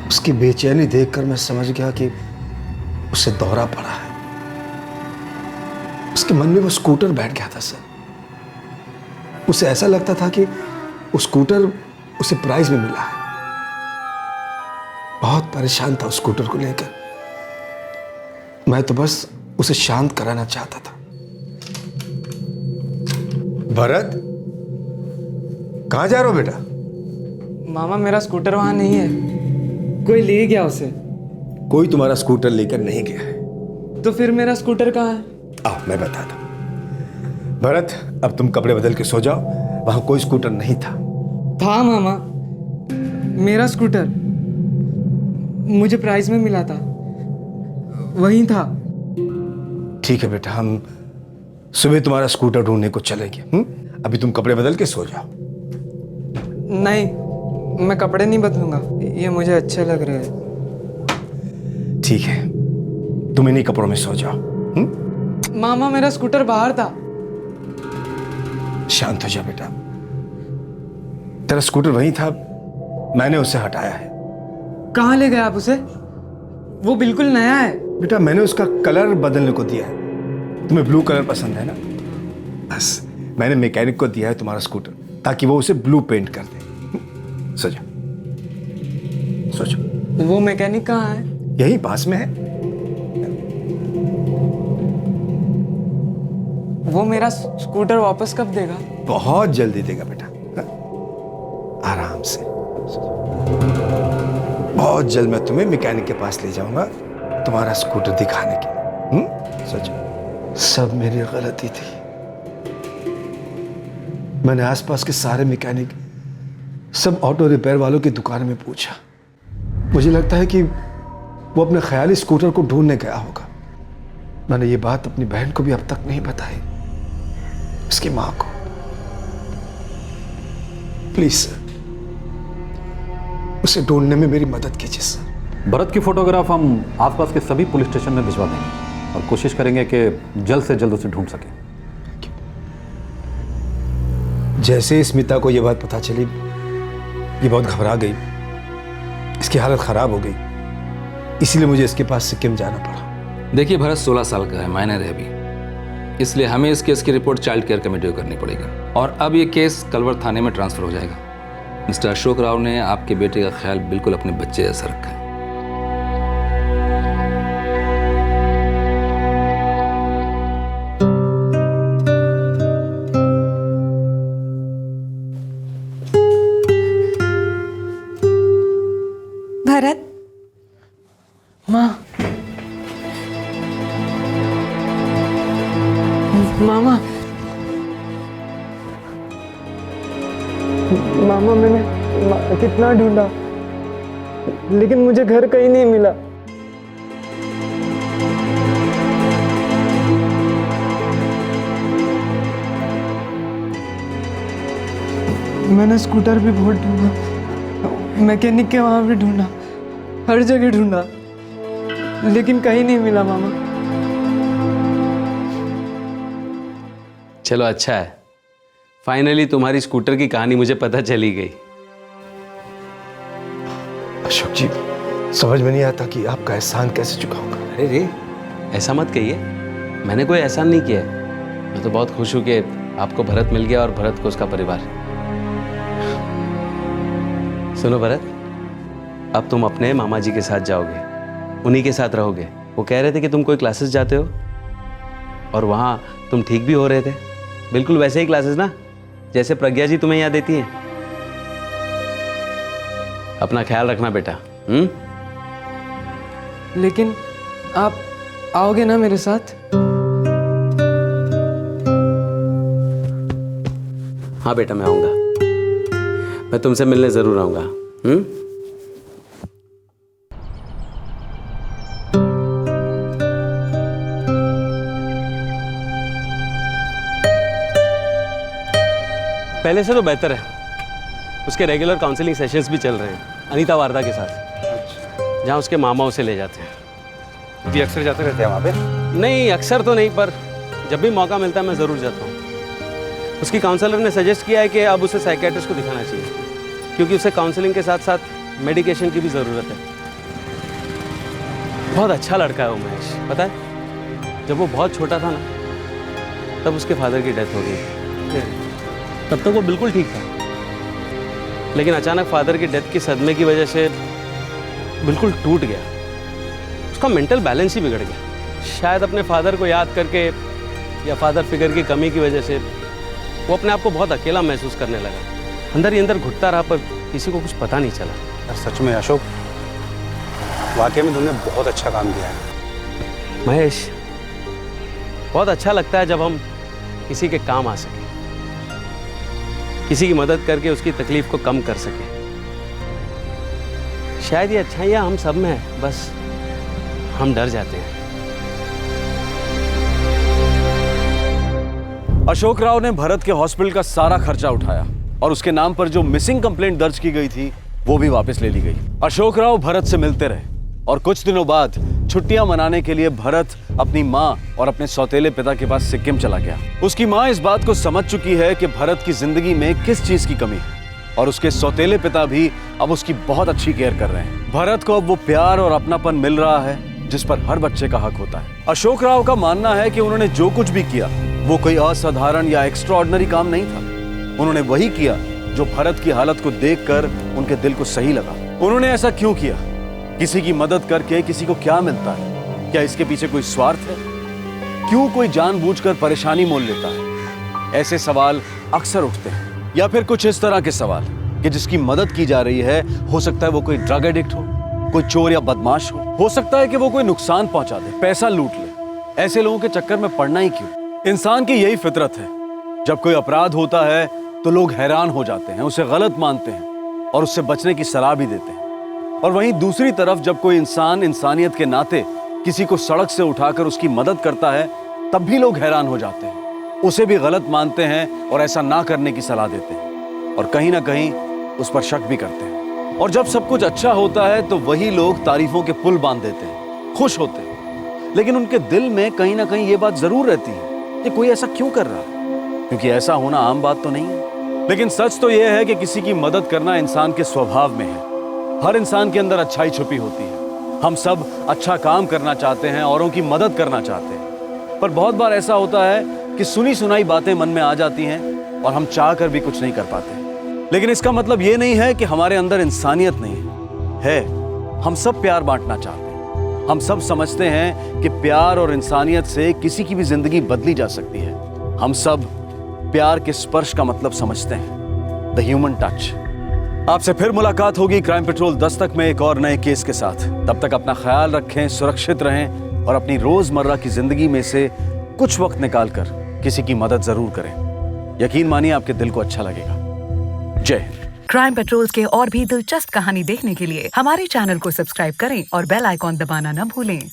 उसकी बेचैनी देखकर मैं समझ गया कि उसे दौरा पड़ा है। उसके मन में वो स्कूटर बैठ गया था सर। उसे ऐसा लगता था कि वो स्कूटर उसे प्राइज में मिला है। बहुत परेशान था उस स्कूटर को लेकर। मैं तो बस उसे शांत कराना चाहता था। भरत, कहां जा रहे हो बेटा? मामा, मेरा स्कूटर वहां नहीं है, कोई ले गया उसे। कोई तुम्हारा स्कूटर लेकर नहीं गया है। तो फिर मेरा स्कूटर कहाँ है? आओ मैं बताता हूं। भरत, अब तुम कपड़े बदल के सो जाओ। वहां कोई स्कूटर नहीं था। था मामा, मेरा स्कूटर मुझे प्राइज में मिला था, वहीं था। ठीक है बेटा, हम सुबह तुम्हारा स्कूटर ढूंढने को चलेंगे। अभी तुम कपड़े बदल के सो जाओ। नहीं, मैं कपड़े नहीं बदलूंगा, ये मुझे अच्छे लग रहे हैं। ठीक है, तुम इन्हीं कपड़ों में सो जाओ। मामा, मेरा स्कूटर बाहर था। शांत हो जा बेटा, तेरा स्कूटर वहीं था, मैंने उसे हटाया है। कहाँ ले गए आप उसे? वो बिल्कुल नया है। बेटा, मैंने उसका कलर बदलने को दिया है। तुम्हें ब्लू कलर पसंद है ना? बस मैंने मैकेनिक को दिया है तुम्हारा स्कूटर, ताकि वो उसे ब्लू पेंट कर दे। सो जा, सो जा। वो मैकेनिक कहाँ है? यहीं पास में है। वो मेरा स्कूटर वापस कब देगा? बहुत जल्दी देगा बेटा, आराम से। बहुत जल्द मैं तुम्हें मैकेनिक के पास ले जाऊंगा तुम्हारा स्कूटर दिखाने के लिए। सोचो, सब मेरी गलती थी। मैंने आसपास के सारे मैकेनिक, सब ऑटो रिपेयर वालों की दुकान में पूछा। मुझे लगता है कि वो अपने ख्याली स्कूटर को ढूंढने गया होगा। मैंने ये बात अपनी बहन को भी अब तक नहीं बताई, उसकी मां को। प्लीज सर, उसे ढूंढने में मेरी मदद कीजिए सर। भरत की फोटोग्राफ हम आसपास के सभी पुलिस स्टेशन में भिजवा देंगे और कोशिश करेंगे कि जल्द से जल्द उसे ढूंढ सकें। जैसे ही स्मिता को यह बात पता चली, ये बहुत घबरा गई, इसकी हालत खराब हो गई। इसीलिए मुझे इसके पास सिक्किम जाना पड़ा। देखिए, भरत 16 साल का है, माइनर है अभी, इसलिए हमें इस केस की रिपोर्ट चाइल्ड केयर कमेटी को करनी पड़ेगी और अब ये केस कलवर थाने में ट्रांसफर हो जाएगा। मिस्टर अशोक राव ने आपके बेटे का ख्याल बिल्कुल अपने बच्चे जैसा रखा है। भरत, माँ, मामा, मामा, मैंने कितना ढूंढा, लेकिन मुझे घर कहीं नहीं मिला। मैंने स्कूटर भी बहुत ढूंढा, मैकेनिक के वहाँ भी ढूंढा, हर जगह ढूंढा, लेकिन कहीं नहीं मिला मामा। चलो अच्छा है, फाइनली तुम्हारी स्कूटर की कहानी मुझे पता चली गई। अशोक जी, समझ में नहीं आता कि आपका एहसान कैसे चुकाऊंगा। अरे रे, ऐसा मत कहिए, मैंने कोई एहसान नहीं किया है। मैं तो बहुत खुश हूँ कि आपको भरत मिल गया और भरत को उसका परिवार। सुनो भरत, अब तुम अपने मामा जी के साथ जाओगे, उन्हीं के साथ रहोगे। वो कह रहे थे कि तुम कोई क्लासेस जाते हो और वहाँ तुम ठीक भी हो रहे थे, बिल्कुल वैसे ही क्लासेस ना जैसे प्रज्ञा जी तुम्हें याद देती हैं। अपना ख्याल रखना बेटा। लेकिन आप आओगे ना मेरे साथ? हाँ बेटा, मैं आऊंगा, मैं तुमसे मिलने जरूर आऊंगा। पहले से तो बेहतर है, उसके रेगुलर काउंसलिंग सेशंस भी चल रहे हैं अनीता वारदा के साथ, जहाँ उसके मामा उसे ले जाते हैं। भी अक्सर जाते रहते हैं वहाँ पे? नहीं, अक्सर तो नहीं, पर जब भी मौका मिलता है मैं ज़रूर जाता हूँ। उसकी काउंसलर ने सजेस्ट किया है कि अब उसे साइकियाट्रिस्ट को दिखाना चाहिए, क्योंकि उसे काउंसलिंग के साथ साथ मेडिकेशन की भी ज़रूरत है। बहुत अच्छा लड़का है वो महेश, पता है जब वो बहुत छोटा था ना, तब उसके फादर की डेथ हो गई। तब तक वो बिल्कुल ठीक था, लेकिन अचानक फादर की डेथ के सदमे की वजह से बिल्कुल टूट गया। उसका मेंटल बैलेंस ही बिगड़ गया। शायद अपने फादर को याद करके या फादर फिगर की कमी की वजह से वो अपने आप को बहुत अकेला महसूस करने लगा। अंदर ही अंदर घुटता रहा, पर किसी को कुछ पता नहीं चला। यार सच में अशोक, वाकई में तुमने बहुत अच्छा काम किया है। महेश, बहुत अच्छा लगता है जब हम किसी के काम आ सके, किसी की मदद करके उसकी तकलीफ को कम कर सके। शायद ये अच्छाइयाँ हम सब में है, बस हम डर जाते हैं। अशोक राव ने भरत के हॉस्पिटल का सारा खर्चा उठाया और उसके नाम पर जो मिसिंग कंप्लेंट दर्ज की गई थी वो भी वापस ले ली गई। अशोक राव भरत से मिलते रहे और कुछ दिनों बाद छुट्टियां मनाने के लिए भरत अपनी मां और अपने सौतेले पिता के पास सिक्किम चला गया। उसकी मां इस बात को समझ चुकी है कि भरत की जिंदगी में किस चीज की कमी है और उसके सौतेले पिता भी अब उसकी बहुत अच्छी केयर कर रहे हैं। भरत को अब वो प्यार और अपनापन मिल रहा है जिस पर हर बच्चे का हक होता है। अशोक राव का मानना है कि उन्होंने जो कुछ भी किया वो कोई असाधारण या एक्स्ट्राऑर्डिनरी काम नहीं था। उन्होंने वही किया जो भरत की हालत को देखकर उनके दिल को सही लगा। उन्होंने ऐसा क्यों किया? किसी की मदद करके किसी को क्या मिलता है? क्या इसके पीछे कोई स्वार्थ है? क्यों कोई जानबूझकर परेशानी मोल लेता है? ऐसे सवाल अक्सर उठते हैं। या फिर कुछ इस तरह के सवाल कि जिसकी मदद की जा रही है हो सकता है वो कोई ड्रग एडिक्ट हो, कोई चोर या बदमाश हो सकता है कि वो कोई नुकसान पहुंचा दे, पैसा लूट ले। ऐसे लोगों के चक्कर में पड़ना ही क्यों? इंसान की यही फितरत है। जब कोई अपराध होता है तो लोग हैरान हो जाते हैं, उसे गलत मानते हैं और उससे बचने की सलाह भी देते हैं। और वहीं दूसरी तरफ जब कोई इंसान इंसानियत के नाते किसी को सड़क से उठाकर उसकी मदद करता है तब भी लोग हैरान हो जाते हैं, उसे भी गलत मानते हैं और ऐसा ना करने की सलाह देते हैं और कहीं ना कहीं उस पर शक भी करते हैं। और जब सब कुछ अच्छा होता है तो वही लोग तारीफों के पुल बांध देते हैं, खुश होते हैं, लेकिन उनके दिल में कहीं ना कहीं ये बात जरूर रहती है कि कोई ऐसा क्यों कर रहा है, क्योंकि ऐसा होना आम बात तो नहीं है। लेकिन सच तो यह है कि किसी की मदद करना इंसान के स्वभाव में है। हर इंसान के अंदर अच्छाई छुपी होती है। हम सब अच्छा काम करना चाहते हैं, औरों की मदद करना चाहते हैं, पर बहुत बार ऐसा होता है कि सुनी सुनाई बातें मन में आ जाती हैं और हम चाह कर भी कुछ नहीं कर पाते। लेकिन इसका मतलब ये नहीं है कि हमारे अंदर इंसानियत नहीं है। हम सब प्यार बांटना चाहते हैं। हम सब समझते हैं कि प्यार और इंसानियत से किसी की भी जिंदगी बदली जा सकती है। हम सब प्यार के स्पर्श का मतलब समझते हैं, द ह्यूमन टच। आपसे फिर मुलाकात होगी क्राइम पेट्रोल दस्तक में एक और नए केस के साथ। तब तक अपना ख्याल रखें, सुरक्षित रहें और अपनी रोजमर्रा की जिंदगी में से कुछ वक्त निकालकर किसी की मदद जरूर करें। यकीन मानिए आपके दिल को अच्छा लगेगा। जय हिंद। क्राइम पेट्रोल के और भी दिलचस्प कहानी देखने के लिए हमारे चैनल को सब्सक्राइब करें और बेल आइकॉन दबाना न भूलें।